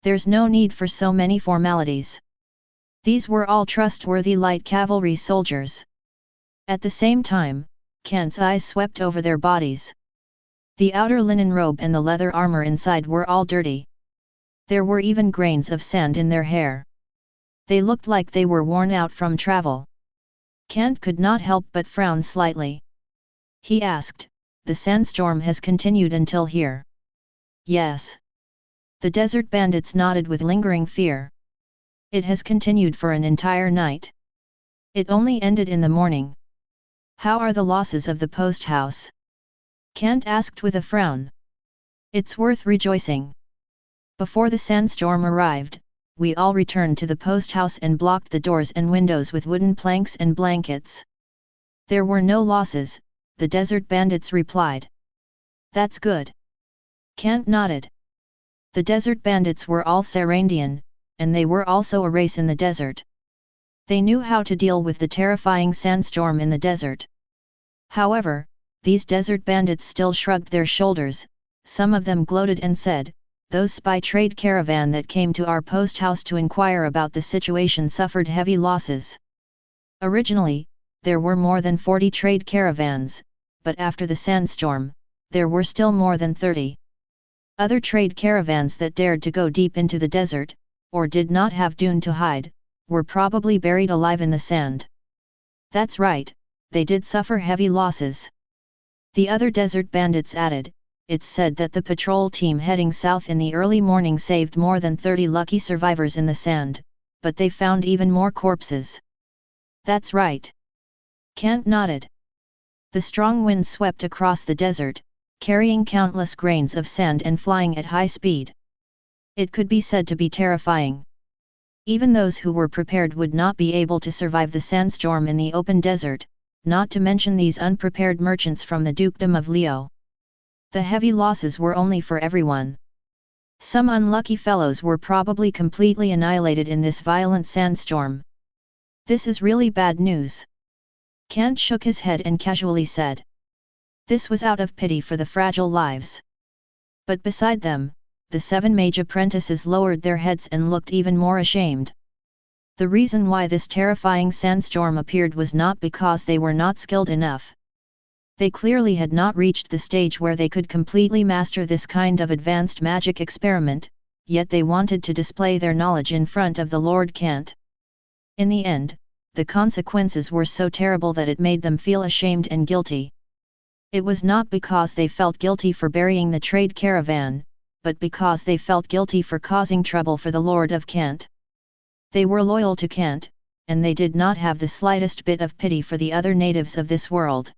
There's no need for so many formalities. These were all trustworthy light cavalry soldiers. At the same time, Kant's eyes swept over their bodies. The outer linen robe and the leather armor inside were all dirty. There were even grains of sand in their hair. They looked like they were worn out from travel. Kant could not help but frown slightly. He asked, "The sandstorm has continued until here?" "Yes." The desert bandits nodded with lingering fear. "It has continued for an entire night. It only ended in the morning." "How are the losses of the post house?" Kant asked with a frown. "It's worth rejoicing. Before the sandstorm arrived, we all returned to the post house and blocked the doors and windows with wooden planks and blankets. There were no losses," the desert bandits replied. "That's good." Kant nodded. The desert bandits were all Sarandian, and they were also a race in the desert. They knew how to deal with the terrifying sandstorm in the desert. However, these desert bandits still shrugged their shoulders. Some of them gloated and said, "Those spy trade caravan that came to our post house to inquire about the situation suffered heavy losses. Originally, there were more than 40 trade caravans, but after the sandstorm, there were still more than 30. Other trade caravans that dared to go deep into the desert, or did not have dune to hide, were probably buried alive in the sand." "That's right, they did suffer heavy losses." The other desert bandits added, "It's said that the patrol team heading south in the early morning saved more than 30 lucky survivors in the sand, but they found even more corpses." "That's right." Kant nodded. The strong wind swept across the desert, carrying countless grains of sand and flying at high speed. It could be said to be terrifying. Even those who were prepared would not be able to survive the sandstorm in the open desert, not to mention these unprepared merchants from the dukedom of Leo. The heavy losses were only for everyone. Some unlucky fellows were probably completely annihilated in this violent sandstorm. This is really bad news. Kant shook his head and casually said. This was out of pity for the fragile lives. But beside them, the 7 mage apprentices lowered their heads and looked even more ashamed. The reason why this terrifying sandstorm appeared was not because they were not skilled enough. They clearly had not reached the stage where they could completely master this kind of advanced magic experiment, yet they wanted to display their knowledge in front of the Lord Kant. In the end, the consequences were so terrible that it made them feel ashamed and guilty. It was not because they felt guilty for burying the trade caravan, but because they felt guilty for causing trouble for the Lord of Kant. They were loyal to Kant, and they did not have the slightest bit of pity for the other natives of this world.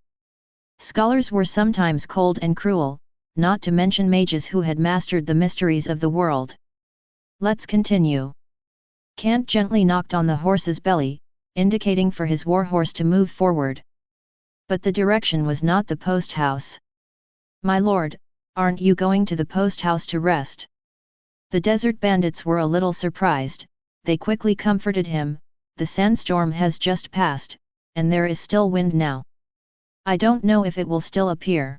Scholars were sometimes cold and cruel, not to mention mages who had mastered the mysteries of the world. Let's continue. Kant gently knocked on the horse's belly, indicating for his warhorse to move forward. But the direction was not the post house. My lord, aren't you going to the post house to rest? The desert bandits were a little surprised. They quickly comforted him. The sandstorm has just passed, and there is still wind now. I don't know if it will still appear.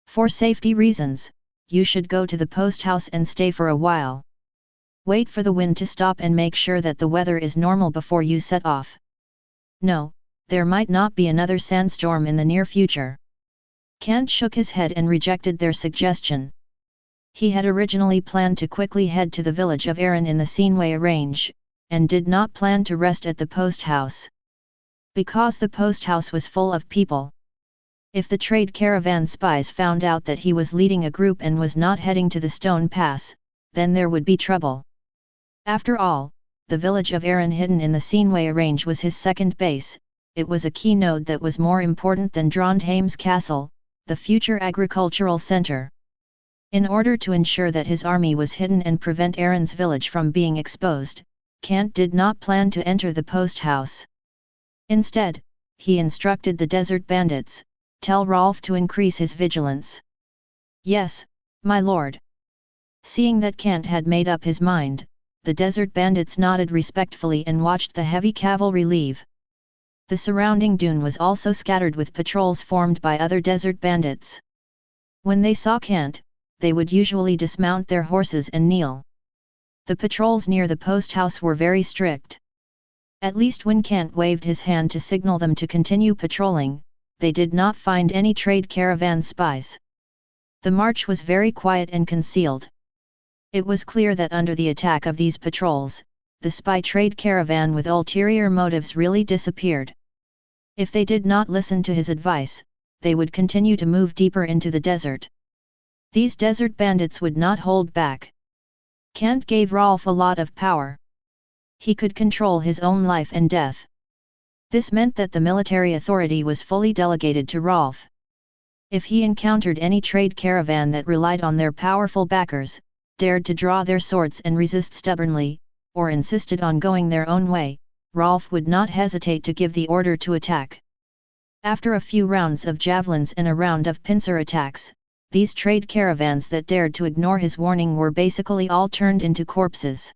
For safety reasons, you should go to the post house and stay for a while. Wait for the wind to stop and make sure that the weather is normal before you set off. No, there might not be another sandstorm in the near future. Kant shook his head and rejected their suggestion. He had originally planned to quickly head to the village of Aran in the Sinway range, and did not plan to rest at the post house. Because the post house was full of people. If the trade caravan spies found out that he was leading a group and was not heading to the Stone Pass, then there would be trouble. After all, the village of Aran hidden in the Sinway range was his second base. It was a key node that was more important than Trondheim's castle, the future agricultural center. In order to ensure that his army was hidden and prevent Aran's village from being exposed, Kant did not plan to enter the post house. Instead, he instructed the desert bandits, tell Rolf to increase his vigilance. Yes, my lord. Seeing that Kant had made up his mind, the desert bandits nodded respectfully and watched the heavy cavalry leave. The surrounding dune was also scattered with patrols formed by other desert bandits. When they saw Kant, they would usually dismount their horses and kneel. The patrols near the post house were very strict. At least when Kant waved his hand to signal them to continue patrolling, they did not find any trade caravan spies. The march was very quiet and concealed. It was clear that under the attack of these patrols, the spy trade caravan with ulterior motives really disappeared. If they did not listen to his advice, they would continue to move deeper into the desert. These desert bandits would not hold back. Kant gave Rolf a lot of power. He could control his own life and death. This meant that the military authority was fully delegated to Rolf. If he encountered any trade caravan that relied on their powerful backers, dared to draw their swords and resist stubbornly, or insisted on going their own way, Rolf would not hesitate to give the order to attack. After a few rounds of javelins and a round of pincer attacks, these trade caravans that dared to ignore his warning were basically all turned into corpses.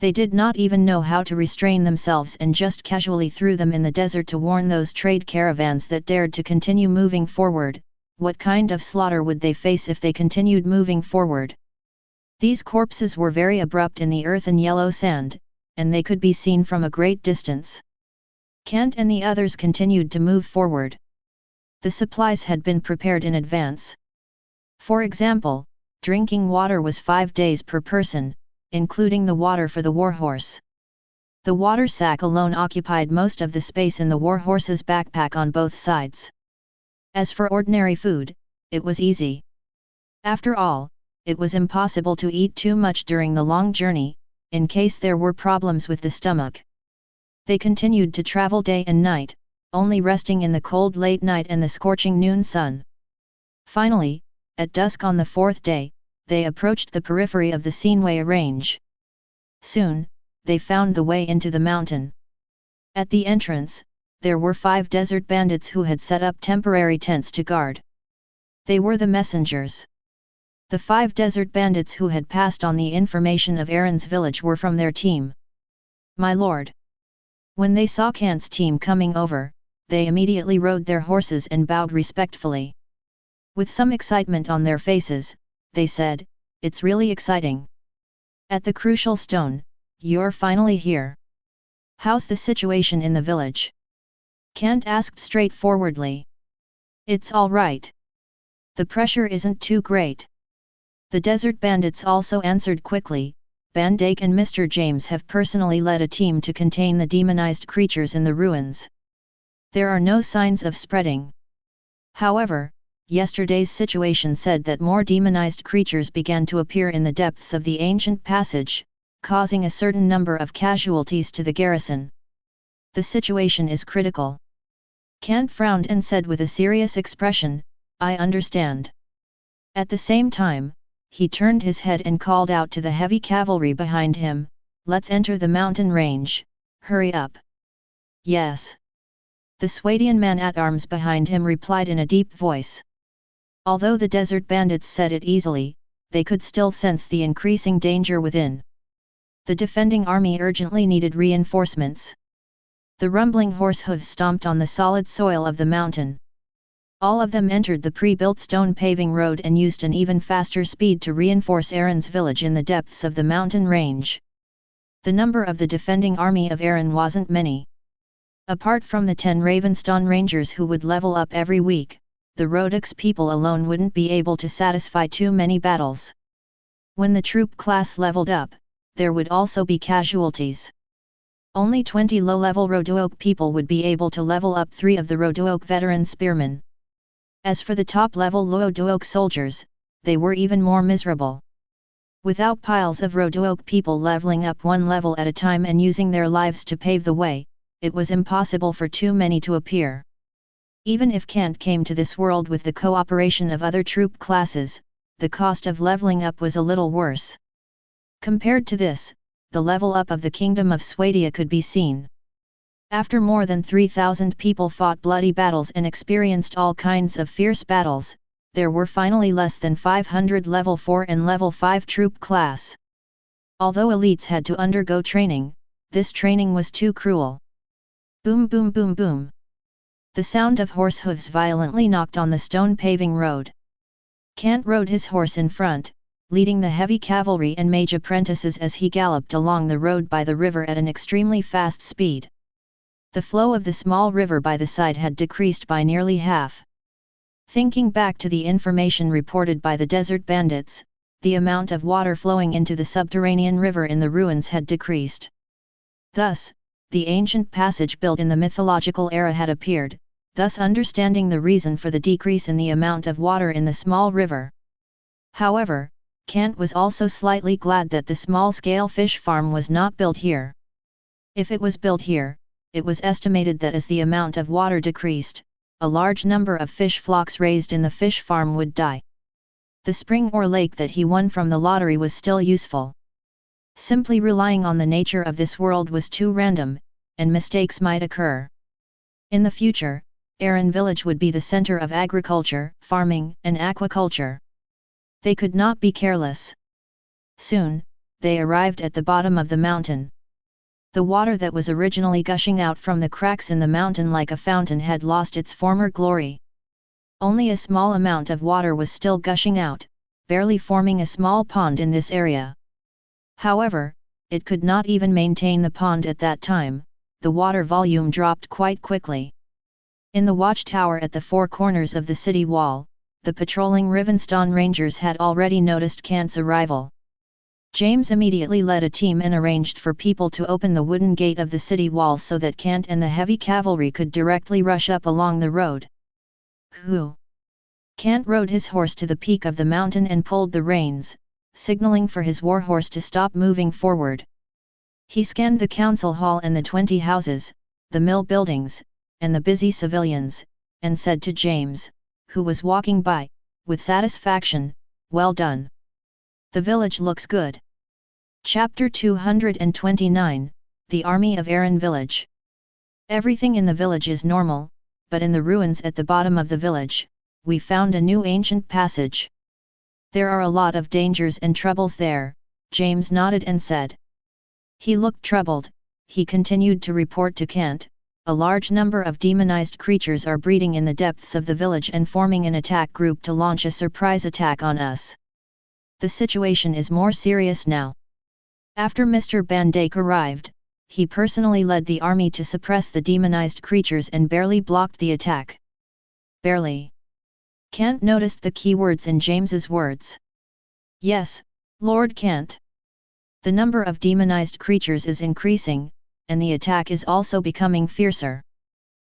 They did not even know how to restrain themselves and just casually threw them in the desert to warn those trade caravans that dared to continue moving forward. What kind of slaughter would they face if they continued moving forward? These corpses were very abrupt in the earth and yellow sand, and they could be seen from a great distance. Kant and the others continued to move forward. The supplies had been prepared in advance. For example, drinking water was 5 days per person, including the water for the warhorse. The water sack alone occupied most of the space in the warhorse's backpack on both sides. As for ordinary food, it was easy. After all, it was impossible to eat too much during the long journey, in case there were problems with the stomach. They continued to travel day and night, only resting in the cold late night and the scorching noon sun. Finally, at dusk on the fourth day, they approached the periphery of the Sinway range. Soon, they found the way into the mountain. At the entrance, there were 5 desert bandits who had set up temporary tents to guard. They were the messengers. The 5 desert bandits who had passed on the information of Aaron's village were from their team. "My lord." When they saw Kant's team coming over, they immediately rode their horses and bowed respectfully. With some excitement on their faces, they said, "It's really exciting. At the crucial stone, you're finally here. How's the situation in the village?" Kant asked straightforwardly. "It's all right. The pressure isn't too great." The desert bandits also answered quickly. Bandake and Mr. James have personally led a team to contain the demonized creatures in the ruins. There are no signs of spreading. However, yesterday's situation said that more demonized creatures began to appear in the depths of the ancient passage, causing a certain number of casualties to the garrison. The situation is critical. Kant frowned and said with a serious expression, "I understand." At the same time, he turned his head and called out to the heavy cavalry behind him, "Let's enter the mountain range, hurry up." "Yes." The Swadian man-at-arms behind him replied in a deep voice. Although the desert bandits said it easily, they could still sense the increasing danger within. The defending army urgently needed reinforcements. The rumbling horse hooves stomped on the solid soil of the mountain. All of them entered the pre-built stone paving road and used an even faster speed to reinforce Aaron's village in the depths of the mountain range. The number of the defending army of Aaron wasn't many. Apart from the 10 Ravenstone Rangers who would level up every week, the Rhodix people alone wouldn't be able to satisfy too many battles. When the troop class leveled up, there would also be casualties. Only 20 low-level Rhodoak people would be able to level up 3 of the Rhodoak veteran spearmen. As for the top-level Rhodoak soldiers, they were even more miserable. Without piles of Rhodoak people leveling up one level at a time and using their lives to pave the way, it was impossible for too many to appear. Even if Kant came to this world with the cooperation of other troop classes, the cost of leveling up was a little worse. Compared to this, the level up of the Kingdom of Swadia could be seen. After more than 3,000 people fought bloody battles and experienced all kinds of fierce battles, there were finally less than 500 level 4 and level 5 troop class. Although elites had to undergo training, this training was too cruel. Boom boom boom boom. The sound of horse hooves violently knocked on the stone paving road. Kant rode his horse in front, leading the heavy cavalry and mage apprentices as he galloped along the road by the river at an extremely fast speed. The flow of the small river by the side had decreased by nearly half. Thinking back to the information reported by the desert bandits, the amount of water flowing into the subterranean river in the ruins had decreased. Thus, the ancient passage built in the mythological era had appeared, thus understanding the reason for the decrease in the amount of water in the small river. However, Kant was also slightly glad that the small-scale fish farm was not built here. If it was built here, it was estimated that as the amount of water decreased, a large number of fish flocks raised in the fish farm would die. The spring or lake that he won from the lottery was still useful. Simply relying on the nature of this world was too random, and mistakes might occur. In the future, Aaron Village would be the center of agriculture, farming, and aquaculture. They could not be careless. Soon, they arrived at the bottom of the mountain. The water that was originally gushing out from the cracks in the mountain like a fountain had lost its former glory. Only a small amount of water was still gushing out, barely forming a small pond in this area. However, it could not even maintain the pond at that time. The water volume dropped quite quickly. In the watchtower at the 4 corners of the city wall, the patrolling Ravenstone Rangers had already noticed Kant's arrival. James immediately led a team and arranged for people to open the wooden gate of the city wall so that Kant and the heavy cavalry could directly rush up along the road. Hoo! Kant rode his horse to the peak of the mountain and pulled the reins, signaling for his warhorse to stop moving forward. He scanned the council hall and the 20 houses, the mill buildings, and the busy civilians, and said to James, who was walking by, with satisfaction, "Well done. The village looks good." Chapter 229, The Army of Aaron Village. Everything in the village is normal, but in the ruins at the bottom of the village, we found a new ancient passage. "There are a lot of dangers and troubles there," James nodded and said. He looked troubled. He continued to report to Kant, "A large number of demonized creatures are breeding in the depths of the village and forming an attack group to launch a surprise attack on us. The situation is more serious now." After Mr. Bandits arrived, he personally led the army to suppress the demonized creatures and barely blocked the attack. Barely. Kant noticed the keywords in James's words. "Yes, Lord Kant. The number of demonized creatures is increasing, and the attack is also becoming fiercer."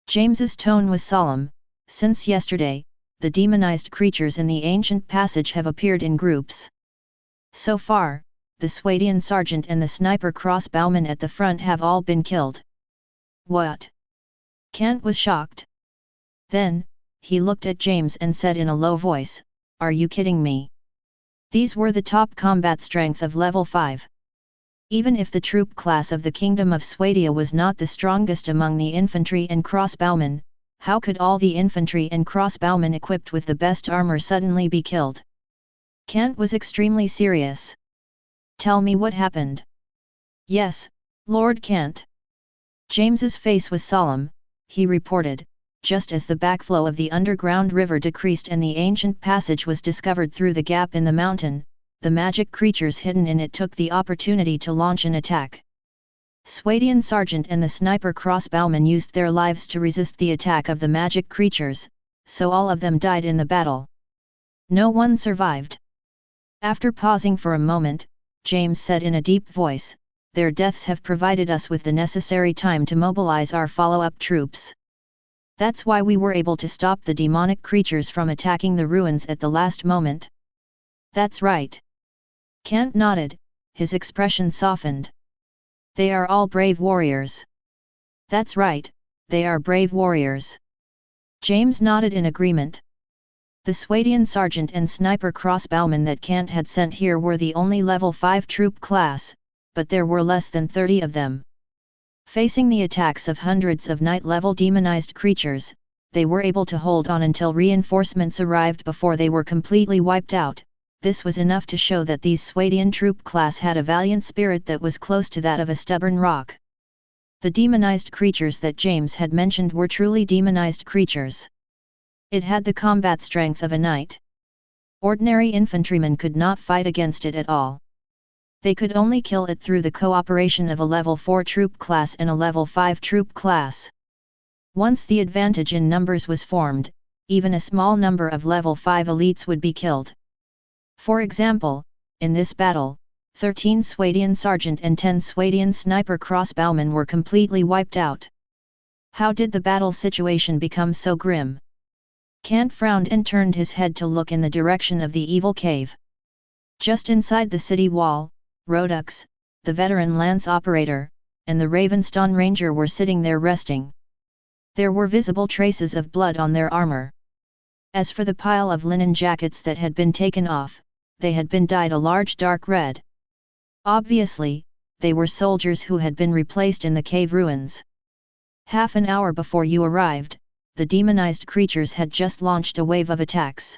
James's tone was solemn. "Since yesterday, the demonized creatures in the ancient passage have appeared in groups. So far, the Swadian sergeant and the sniper crossbowman at the front have all been killed." "What?" Kant was shocked. Then, he looked at James and said in a low voice, "Are you kidding me? These were the top combat strength of level 5. Even if the troop class of the Kingdom of Swadia was not the strongest among the infantry and crossbowmen, how could all the infantry and crossbowmen equipped with the best armor suddenly be killed?" Kant was extremely serious. "Tell me what happened." "Yes, Lord Kant." James's face was solemn. He reported, "Just as the backflow of the underground river decreased and the ancient passage was discovered through the gap in the mountain, the magic creatures hidden in it took the opportunity to launch an attack. Swadian sergeant and the sniper crossbowman used their lives to resist the attack of the magic creatures, so all of them died in the battle. No one survived." After pausing for a moment, James said in a deep voice, "Their deaths have provided us with the necessary time to mobilize our follow-up troops. That's why we were able to stop the demonic creatures from attacking the ruins at the last moment." "That's right." Kant nodded, his expression softened. "They are all brave warriors." "That's right, they are brave warriors." James nodded in agreement. The Swadian sergeant and sniper crossbowmen that Kant had sent here were the only level 5 troop class, but there were less than 30 of them. Facing the attacks of hundreds of night-level demonized creatures, they were able to hold on until reinforcements arrived before they were completely wiped out. This was enough to show that these Swadian troop class had a valiant spirit that was close to that of a stubborn rock. The demonized creatures that James had mentioned were truly demonized creatures. It had the combat strength of a knight. Ordinary infantrymen could not fight against it at all. They could only kill it through the cooperation of a level 4 troop class and a level 5 troop class. Once the advantage in numbers was formed, even a small number of level 5 elites would be killed. For example, in this battle, 13 Swadian sergeant and 10 Swadian sniper crossbowmen were completely wiped out. How did the battle situation become so grim? Kant frowned and turned his head to look in the direction of the evil cave. Just inside the city wall, Rodux, the veteran lance operator, and the Ravenstone ranger were sitting there resting. There were visible traces of blood on their armor. As for the pile of linen jackets that had been taken off, they had been dyed a large dark red. Obviously, they were soldiers who had been replaced in the cave ruins. Half an hour before you arrived, the demonized creatures had just launched a wave of attacks.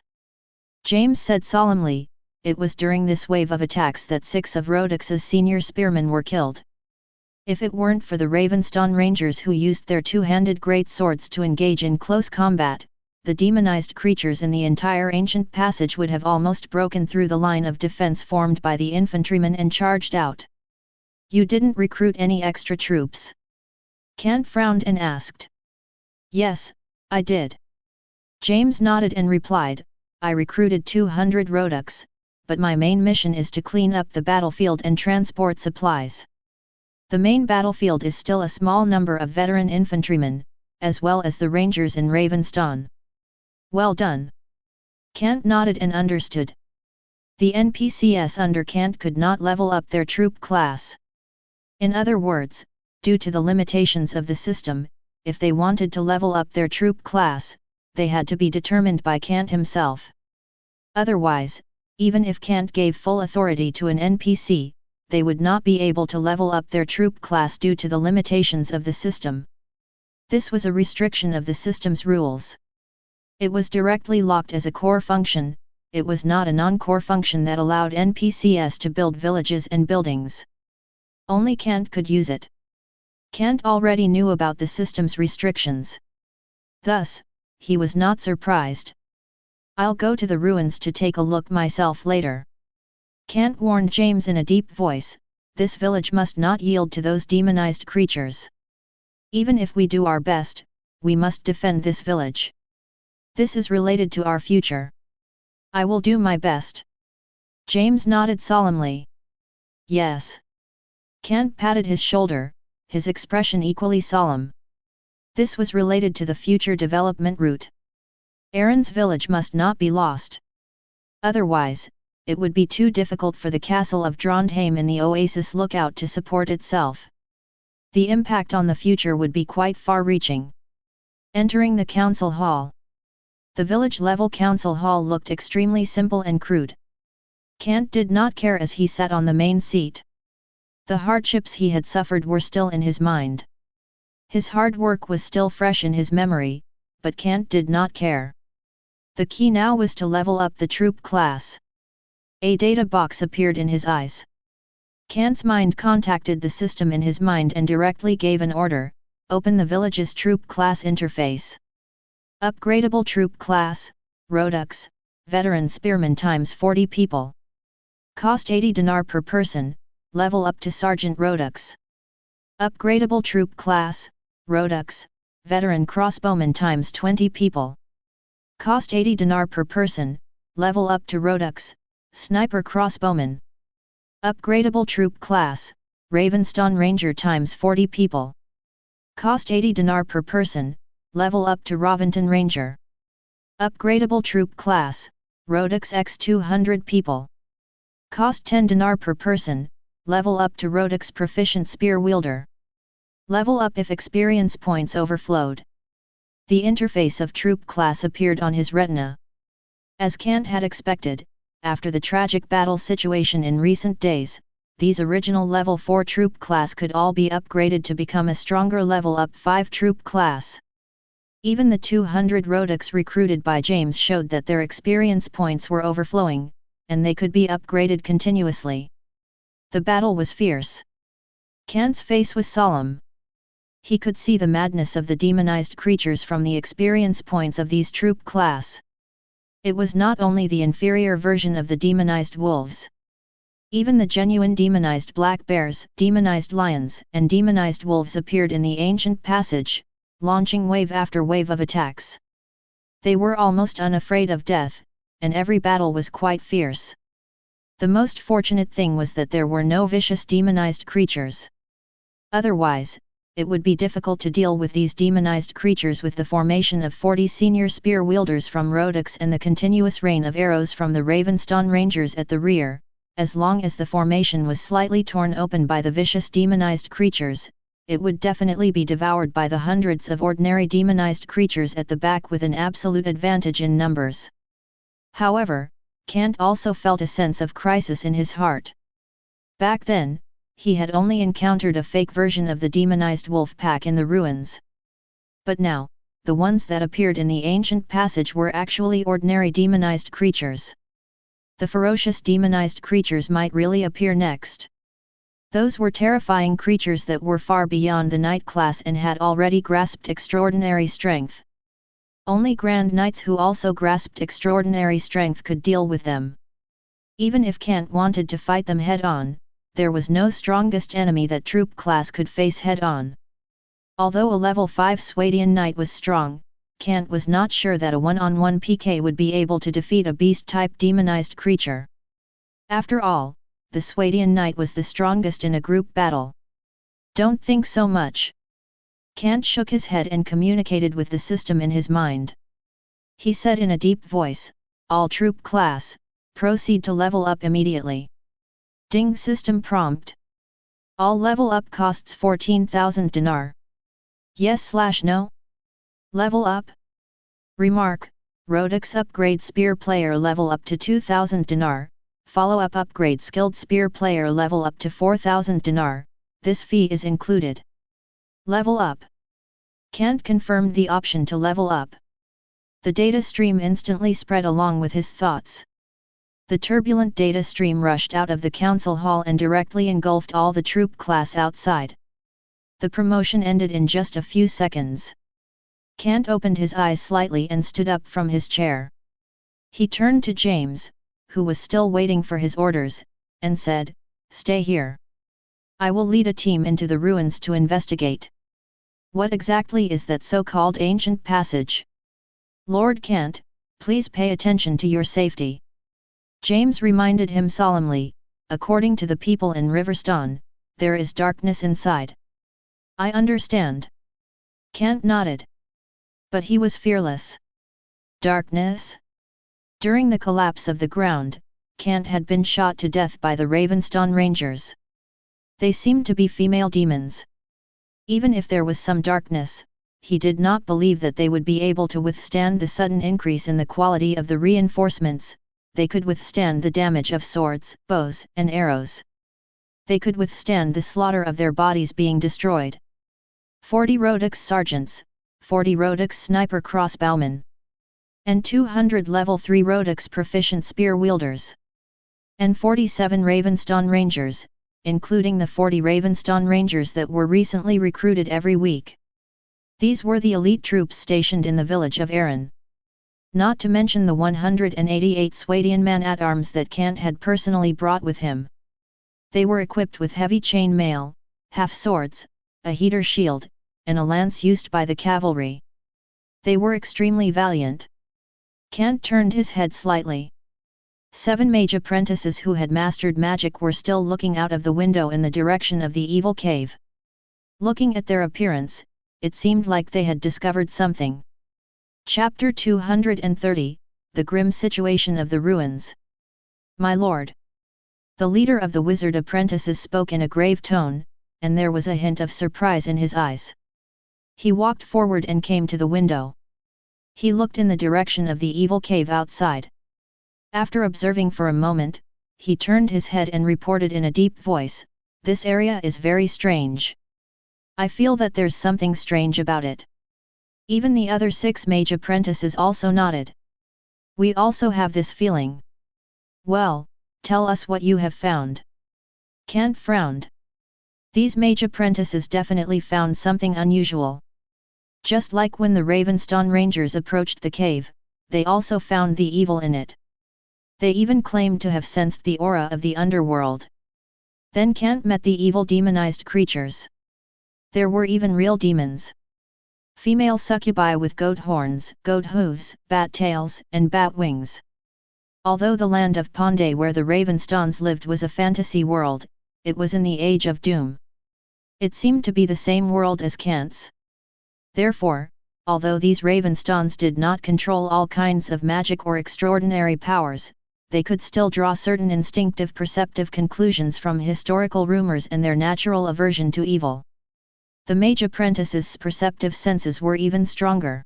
James said solemnly, "It was during this wave of attacks that 6 of Rodux's senior spearmen were killed. If it weren't for the Ravenstone Rangers who used their two-handed great swords to engage in close combat, the demonized creatures in the entire ancient passage would have almost broken through the line of defense formed by the infantrymen and charged out." "You didn't recruit any extra troops?" Kant frowned and asked. "Yes, I did." James nodded and replied, "I recruited 200 Rodux, but my main mission is to clean up the battlefield and transport supplies. The main battlefield is still a small number of veteran infantrymen, as well as the rangers in Ravenstone." "Well done." Kant nodded and understood. The NPCs under Kant could not level up their troop class. In other words, due to the limitations of the system, if they wanted to level up their troop class, they had to be determined by Kant himself. Otherwise, even if Kant gave full authority to an NPC, they would not be able to level up their troop class due to the limitations of the system. This was a restriction of the system's rules. It was directly locked as a core function, it was not a non-core function that allowed NPCs to build villages and buildings. Only Kant could use it. Kant already knew about the system's restrictions. Thus, he was not surprised. "I'll go to the ruins to take a look myself later." Kant warned James in a deep voice, "This village must not yield to those demonized creatures. Even if we do our best, we must defend this village. This is related to our future." "I will do my best." James nodded solemnly. "Yes." Kant patted his shoulder, his expression equally solemn. This was related to the future development route. Aaron's village must not be lost. Otherwise, it would be too difficult for the castle of Trondheim in the Oasis lookout to support itself. The impact on the future would be quite far-reaching. Entering the council hall. The village-level council hall looked extremely simple and crude. Kant did not care as he sat on the main seat. The hardships he had suffered were still in his mind. His hard work was still fresh in his memory, but Kant did not care. The key now was to level up the troop class. A data box appeared in his eyes. Kant's mind contacted the system in his mind and directly gave an order: open the village's troop class interface. Upgradable troop class, Rodux, veteran spearman times 40 people. Cost 80 dinar per person, level up to Sergeant Rodux. Upgradable troop class, Rodux, veteran crossbowman times 20 people. Cost 80 dinar per person, level up to Rodux, sniper crossbowman. Upgradable troop class, Ravenstone ranger times 40 people. Cost 80 dinar per person, level up to Raventon ranger. Upgradable troop class, Rodux x 200 people. Cost 10 dinar per person, level up to Rodux proficient spear wielder. Level up if experience points overflowed. The interface of troop class appeared on his retina. As Kant had expected, after the tragic battle situation in recent days, these original level 4 troop class could all be upgraded to become a stronger level up 5 troop class. Even the 200 Rodux recruited by James showed that their experience points were overflowing, and they could be upgraded continuously. The battle was fierce. Kant's face was solemn. He could see the madness of the demonized creatures from the experience points of these troop class. It was not only the inferior version of the demonized wolves. Even the genuine demonized black bears, demonized lions, and demonized wolves appeared in the ancient passage, launching wave after wave of attacks. They were almost unafraid of death, and every battle was quite fierce. The most fortunate thing was that there were no vicious demonized creatures. Otherwise, it would be difficult to deal with these demonized creatures with the formation of 40 senior spear wielders from Rodux and the continuous rain of arrows from the Ravenstone Rangers at the rear. As long as the formation was slightly torn open by the vicious demonized creatures, it would definitely be devoured by the hundreds of ordinary demonized creatures at the back with an absolute advantage in numbers. However, Kant also felt a sense of crisis in his heart. Back then, he had only encountered a fake version of the demonized wolf pack in the ruins. But now, the ones that appeared in the ancient passage were actually ordinary demonized creatures. The ferocious demonized creatures might really appear next. Those were terrifying creatures that were far beyond the knight class and had already grasped extraordinary strength. Only Grand Knights who also grasped extraordinary strength could deal with them. Even if Kant wanted to fight them head-on, there was no strongest enemy that troop class could face head-on. Although a level 5 Swadian Knight was strong, Kant was not sure that a one-on-one PK would be able to defeat a beast-type demonized creature. After all, the Swadian Knight was the strongest in a group battle. Don't think so much. Kant shook his head and communicated with the system in his mind. He said in a deep voice, "All troop class, proceed to level up immediately." Ding system prompt. All level up costs 14,000 dinar. Yes/no? Level up? Remark, Rodix upgrade spear player level up to 2000 dinar, follow-up upgrade skilled spear player level up to 4000 dinar, this fee is included. Level up. Kant confirmed the option to level up. The data stream instantly spread along with his thoughts. The turbulent data stream rushed out of the council hall and directly engulfed all the troop class outside. The promotion ended in just a few seconds. Kant opened his eyes slightly and stood up from his chair. He turned to James, who was still waiting for his orders, and said, "Stay here. I will lead a team into the ruins to investigate. What exactly is that so-called ancient passage? Lord Kant, please pay attention to your safety." James reminded him solemnly, "According to the people in Riverstone, there is darkness inside." "I understand." Kant nodded. But he was fearless. Darkness? During the collapse of the ground, Kant had been shot to death by the Ravenstone Rangers. They seemed to be female demons. Even if there was some darkness, he did not believe that they would be able to withstand the sudden increase in the quality of the reinforcements. They could withstand the damage of swords, bows, and arrows. They could withstand the slaughter of their bodies being destroyed. 40 Rodix sergeants, 40 Rodix sniper crossbowmen, and 200 level 3 Rodix proficient spear wielders, and 47 Ravenstone Rangers, including the 40 Ravenstone Rangers that were recently recruited every week. These were the elite troops stationed in the village of Erin. Not to mention the 188 Swadian man-at-arms that Kant had personally brought with him. They were equipped with heavy chain mail, half-swords, a heater shield, and a lance used by the cavalry. They were extremely valiant. Kant turned his head slightly. 7 mage apprentices who had mastered magic were still looking out of the window in the direction of the evil cave. Looking at their appearance, it seemed like they had discovered something. Chapter 230, The Grim Situation of the Ruins. "My lord." The leader of the wizard apprentices spoke in a grave tone, and there was a hint of surprise in his eyes. He walked forward and came to the window. He looked in the direction of the evil cave outside. After observing for a moment, he turned his head and reported in a deep voice, "This area is very strange. I feel that there's something strange about it." Even the other 6 mage apprentices also nodded. "We also have this feeling." "Well, tell us what you have found." Kant frowned. These mage apprentices definitely found something unusual. Just like when the Ravenstone Rangers approached the cave, they also found the evil in it. They even claimed to have sensed the aura of the underworld. Then Kant met the evil demonized creatures. There were even real demons. Female succubi with goat horns, goat hooves, bat tails, and bat wings. Although the land of Ponde where the Ravenstones lived was a fantasy world, it was in the Age of Doom. It seemed to be the same world as Kant's. Therefore, although these Ravenstones did not control all kinds of magic or extraordinary powers, they could still draw certain instinctive perceptive conclusions from historical rumors and their natural aversion to evil. The mage apprentices' perceptive senses were even stronger.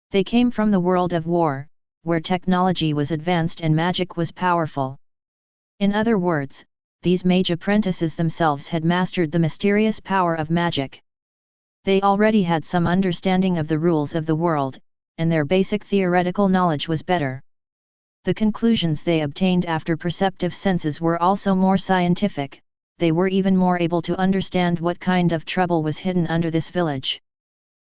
They came from the world of war, where technology was advanced and magic was powerful. In other words, these mage apprentices themselves had mastered the mysterious power of magic. They already had some understanding of the rules of the world, and their basic theoretical knowledge was better. The conclusions they obtained after perceptive senses were also more scientific. They were even more able to understand what kind of trouble was hidden under this village.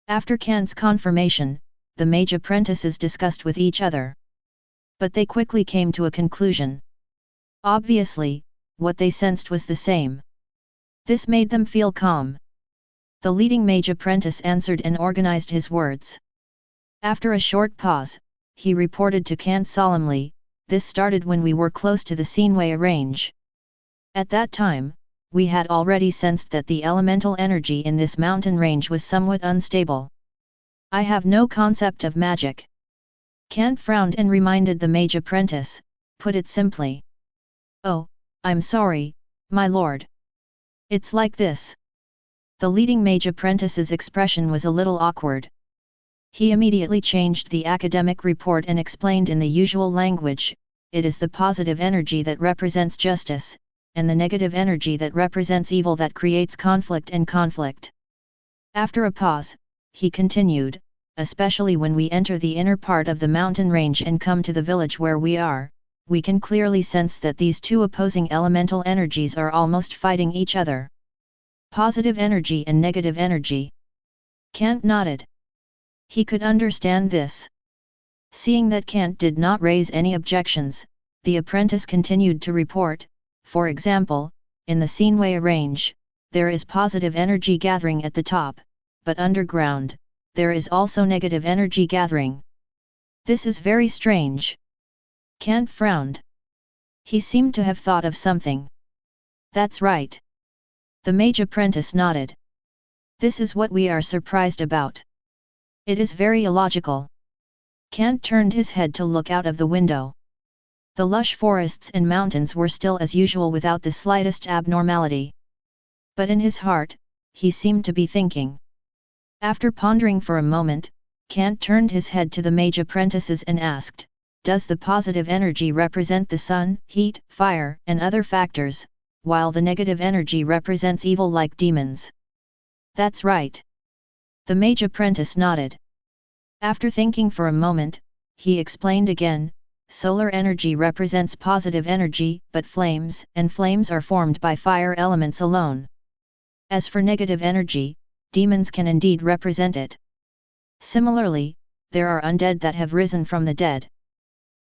After Kant's confirmation, the mage apprentices discussed with each other. But they quickly came to a conclusion. Obviously, what they sensed was the same. This made them feel calm. The leading mage apprentice answered and organized his words. After a short pause, he reported to Kant solemnly, "This started when we were close to the Seenway range. At that time, we had already sensed that the elemental energy in this mountain range was somewhat unstable. I have no concept of magic." Kant frowned and reminded the mage apprentice, "Put it simply." "Oh, I'm sorry, my lord. It's like this." The leading mage apprentice's expression was a little awkward. He immediately changed the academic report and explained in the usual language, it is the positive energy that represents justice, and the negative energy that represents evil that creates conflict and conflict. After a pause, he continued, especially when we enter the inner part of the mountain range and come to the village where we are, we can clearly sense that these two opposing elemental energies are almost fighting each other. Positive energy and negative energy. Kant nodded. He could understand this. Seeing that Kant did not raise any objections, the apprentice continued to report, for example, in the Seinway range, there is positive energy gathering at the top, but underground, there is also negative energy gathering. This is very strange. Kant frowned. He seemed to have thought of something. That's right. The mage apprentice nodded. This is what we are surprised about. It is very illogical. Kant turned his head to look out of the window. The lush forests and mountains were still as usual without the slightest abnormality. But in his heart, he seemed to be thinking. After pondering for a moment, Kant turned his head to the mage apprentices and asked, does the positive energy represent the sun, heat, fire, and other factors, while the negative energy represents evil like demons? That's right. The mage apprentice nodded. After thinking for a moment, he explained again, solar energy represents positive energy, but flames are formed by fire elements alone. As for negative energy, demons can indeed represent it. Similarly, there are undead that have risen from the dead.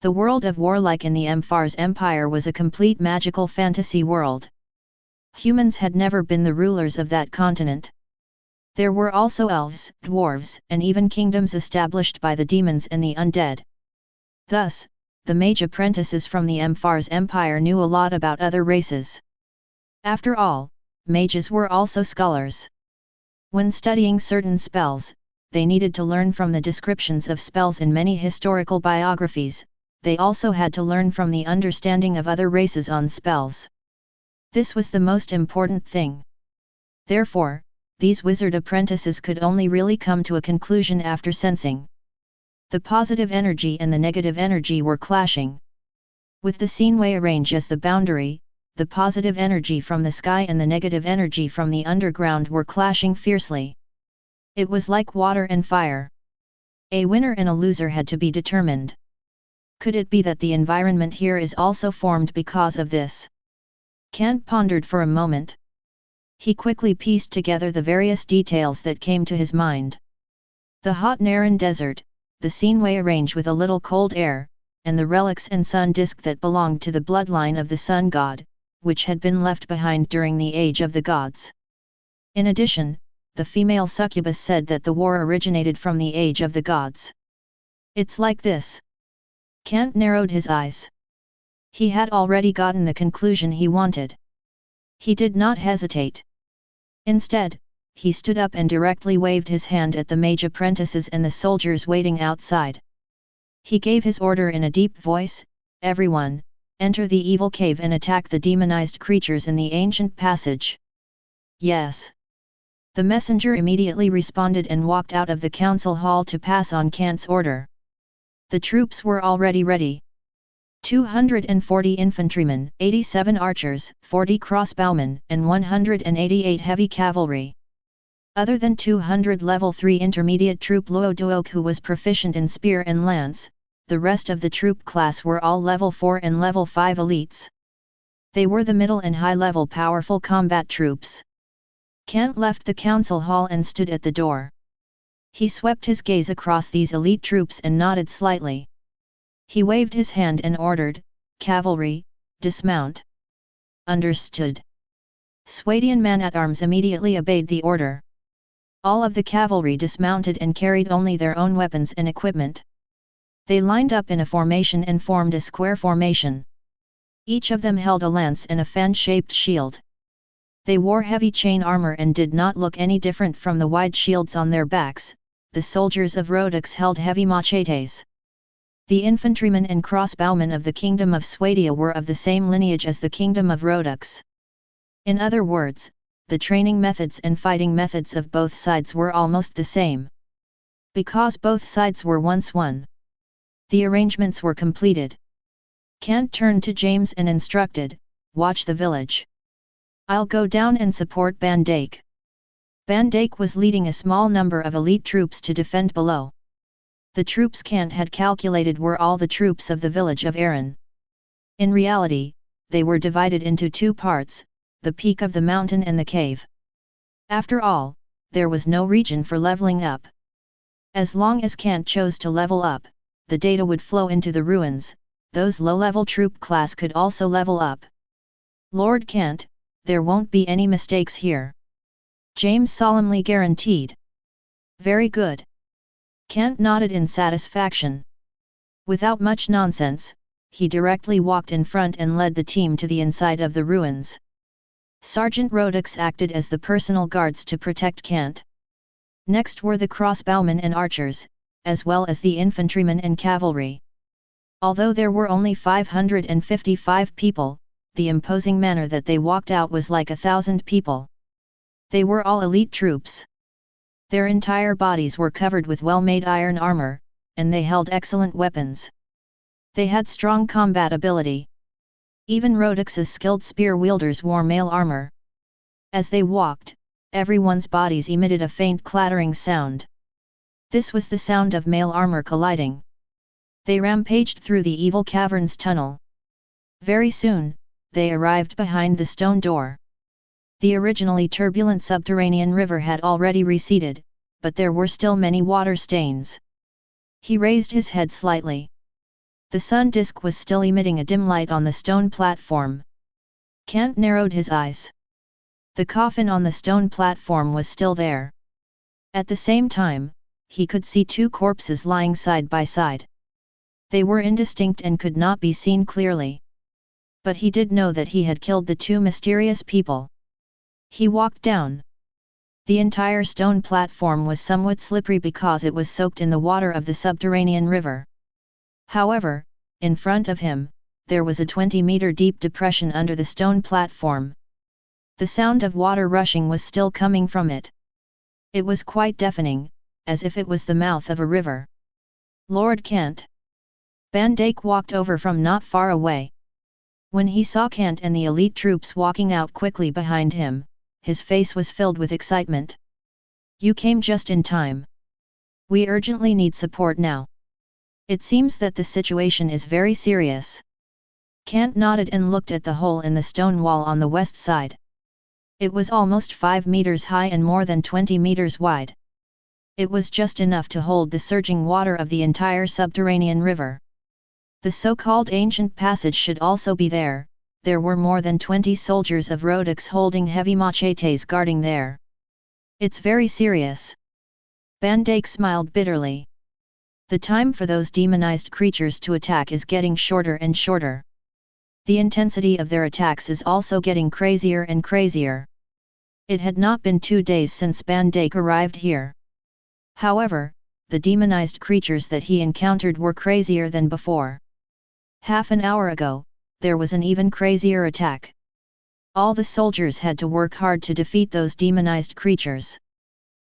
The world of warlike in the Emphar's empire was a complete magical fantasy world. Humans had never been the rulers of that continent. There were also elves, dwarves, and even kingdoms established by the demons and the undead. Thus, the mage apprentices from the Emphar's empire knew a lot about other races. After all, mages were also scholars. When studying certain spells, they needed to learn from the descriptions of spells in many historical biographies, they also had to learn from the understanding of other races on spells. This was the most important thing. Therefore, these wizard apprentices could only really come to a conclusion after sensing. The positive energy and the negative energy were clashing. With the Seinway range as the boundary, the positive energy from the sky and the negative energy from the underground were clashing fiercely. It was like water and fire. A winner and a loser had to be determined. Could it be that the environment here is also formed because of this? Kant pondered for a moment. He quickly pieced together the various details that came to his mind. The hot Naran desert, the Seinway range with a little cold air, and the relics and sun disk that belonged to the bloodline of the sun god, which had been left behind during the Age of the Gods. In addition, the female succubus said that the war originated from the Age of the Gods. It's like this. Kant narrowed his eyes. He had already gotten the conclusion he wanted. He did not hesitate. Instead, he stood up and directly waved his hand at the mage apprentices and the soldiers waiting outside. He gave his order in a deep voice, everyone, enter the evil cave and attack the demonized creatures in the ancient passage. Yes. The messenger immediately responded and walked out of the council hall to pass on Kant's order. The troops were already ready. 240 infantrymen, 87 archers, 40 crossbowmen, and 188 heavy cavalry. Other than 200 level 3 intermediate troop Luoduok who was proficient in spear and lance, the rest of the troop class were all level 4 and level 5 elites. They were the middle and high level powerful combat troops. Kant left the council hall and stood at the door. He swept his gaze across these elite troops and nodded slightly. He waved his hand and ordered, cavalry, dismount. Understood. Swadian man-at-arms immediately obeyed the order. All of the cavalry dismounted and carried only their own weapons and equipment. They lined up in a formation and formed a square formation. Each of them held a lance and a fan-shaped shield. They wore heavy chain armor and did not look any different from the wide shields on their backs. The soldiers of Rhodox held heavy machetes. The infantrymen and crossbowmen of the Kingdom of Swadia were of the same lineage as the Kingdom of Rhodox. In other words, the training methods and fighting methods of both sides were almost the same. Because both sides were once one. The arrangements were completed. Kant turned to James and instructed, "Watch the village. I'll go down and support Bandits." Bandits was leading a small number of elite troops to defend below. The troops Kant had calculated were all the troops of the village of Aaron. In reality, they were divided into two parts, the peak of the mountain and the cave. After all, there was no region for leveling up. As long as Kant chose to level up, the data would flow into the ruins, those low-level troop class could also level up. "Lord Kant, there won't be any mistakes here," James solemnly guaranteed. "Very good." Kant nodded in satisfaction. Without much nonsense, he directly walked in front and led the team to the inside of the ruins. Sergeant Rodix acted as the personal guards to protect Kant. Next were the crossbowmen and archers, as well as the infantrymen and cavalry. Although there were only 555 people, the imposing manner that they walked out was like 1,000 people. They were all elite troops. Their entire bodies were covered with well-made iron armor, and they held excellent weapons. They had strong combat ability. Even Rodix's skilled spear wielders wore mail armor. As they walked, everyone's bodies emitted a faint clattering sound. This was the sound of mail armor colliding. They rampaged through the evil cavern's tunnel. Very soon, they arrived behind the stone door. The originally turbulent subterranean river had already receded, but there were still many water stains. He raised his head slightly. The sun disk was still emitting a dim light on the stone platform. Kant narrowed his eyes. The coffin on the stone platform was still there. At the same time, he could see two corpses lying side by side. They were indistinct and could not be seen clearly. But he did know that he had killed the two mysterious people. He walked down. The entire stone platform was somewhat slippery because it was soaked in the water of the subterranean river. However, in front of him, there was a 20-meter deep depression under the stone platform. The sound of water rushing was still coming from it. It was quite deafening, as if it was the mouth of a river. "Lord Kant." Bandits walked over from not far away. When he saw Kant and the elite troops walking out quickly behind him, his face was filled with excitement. "You came just in time. We urgently need support now. It seems that the situation is very serious." Kant nodded and looked at the hole in the stone wall on the west side. It was almost 5 meters high and more than 20 meters wide. It was just enough to hold the surging water of the entire subterranean river. The so-called ancient passage should also be there. There were more than 20 soldiers of Rodix holding heavy machetes guarding there. "It's very serious." Bandits smiled bitterly. The time for those demonized creatures to attack is getting shorter and shorter. The intensity of their attacks is also getting crazier and crazier. It had not been 2 days since Bandits arrived here. However, the demonized creatures that he encountered were crazier than before. Half an hour ago, there was an even crazier attack. All the soldiers had to work hard to defeat those demonized creatures.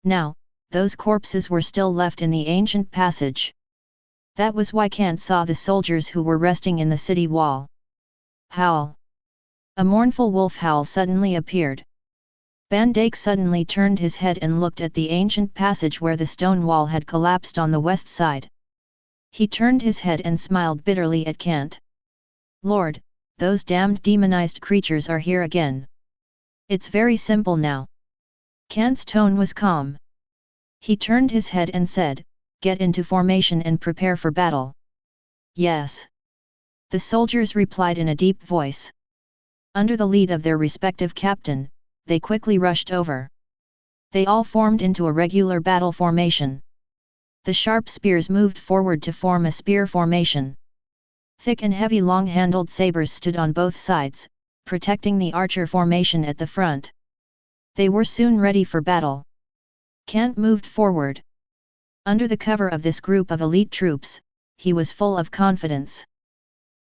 Now, those corpses were still left in the ancient passage. That was why Kant saw the soldiers who were resting in the city wall. Howl! A mournful wolf howl suddenly appeared. Bandits suddenly turned his head and looked at the ancient passage where the stone wall had collapsed on the west side. He turned his head and smiled bitterly at Kant. "Lord, those damned demonized creatures are here again. It's very simple now." Kant's tone was calm. He turned his head and said, "Get into formation and prepare for battle." "Yes." The soldiers replied in a deep voice. Under the lead of their respective captain, they quickly rushed over. They all formed into a regular battle formation. The sharp spears moved forward to form a spear formation. Thick and heavy long-handled sabers stood on both sides, protecting the archer formation at the front. They were soon ready for battle. Kant moved forward. Under the cover of this group of elite troops, he was full of confidence.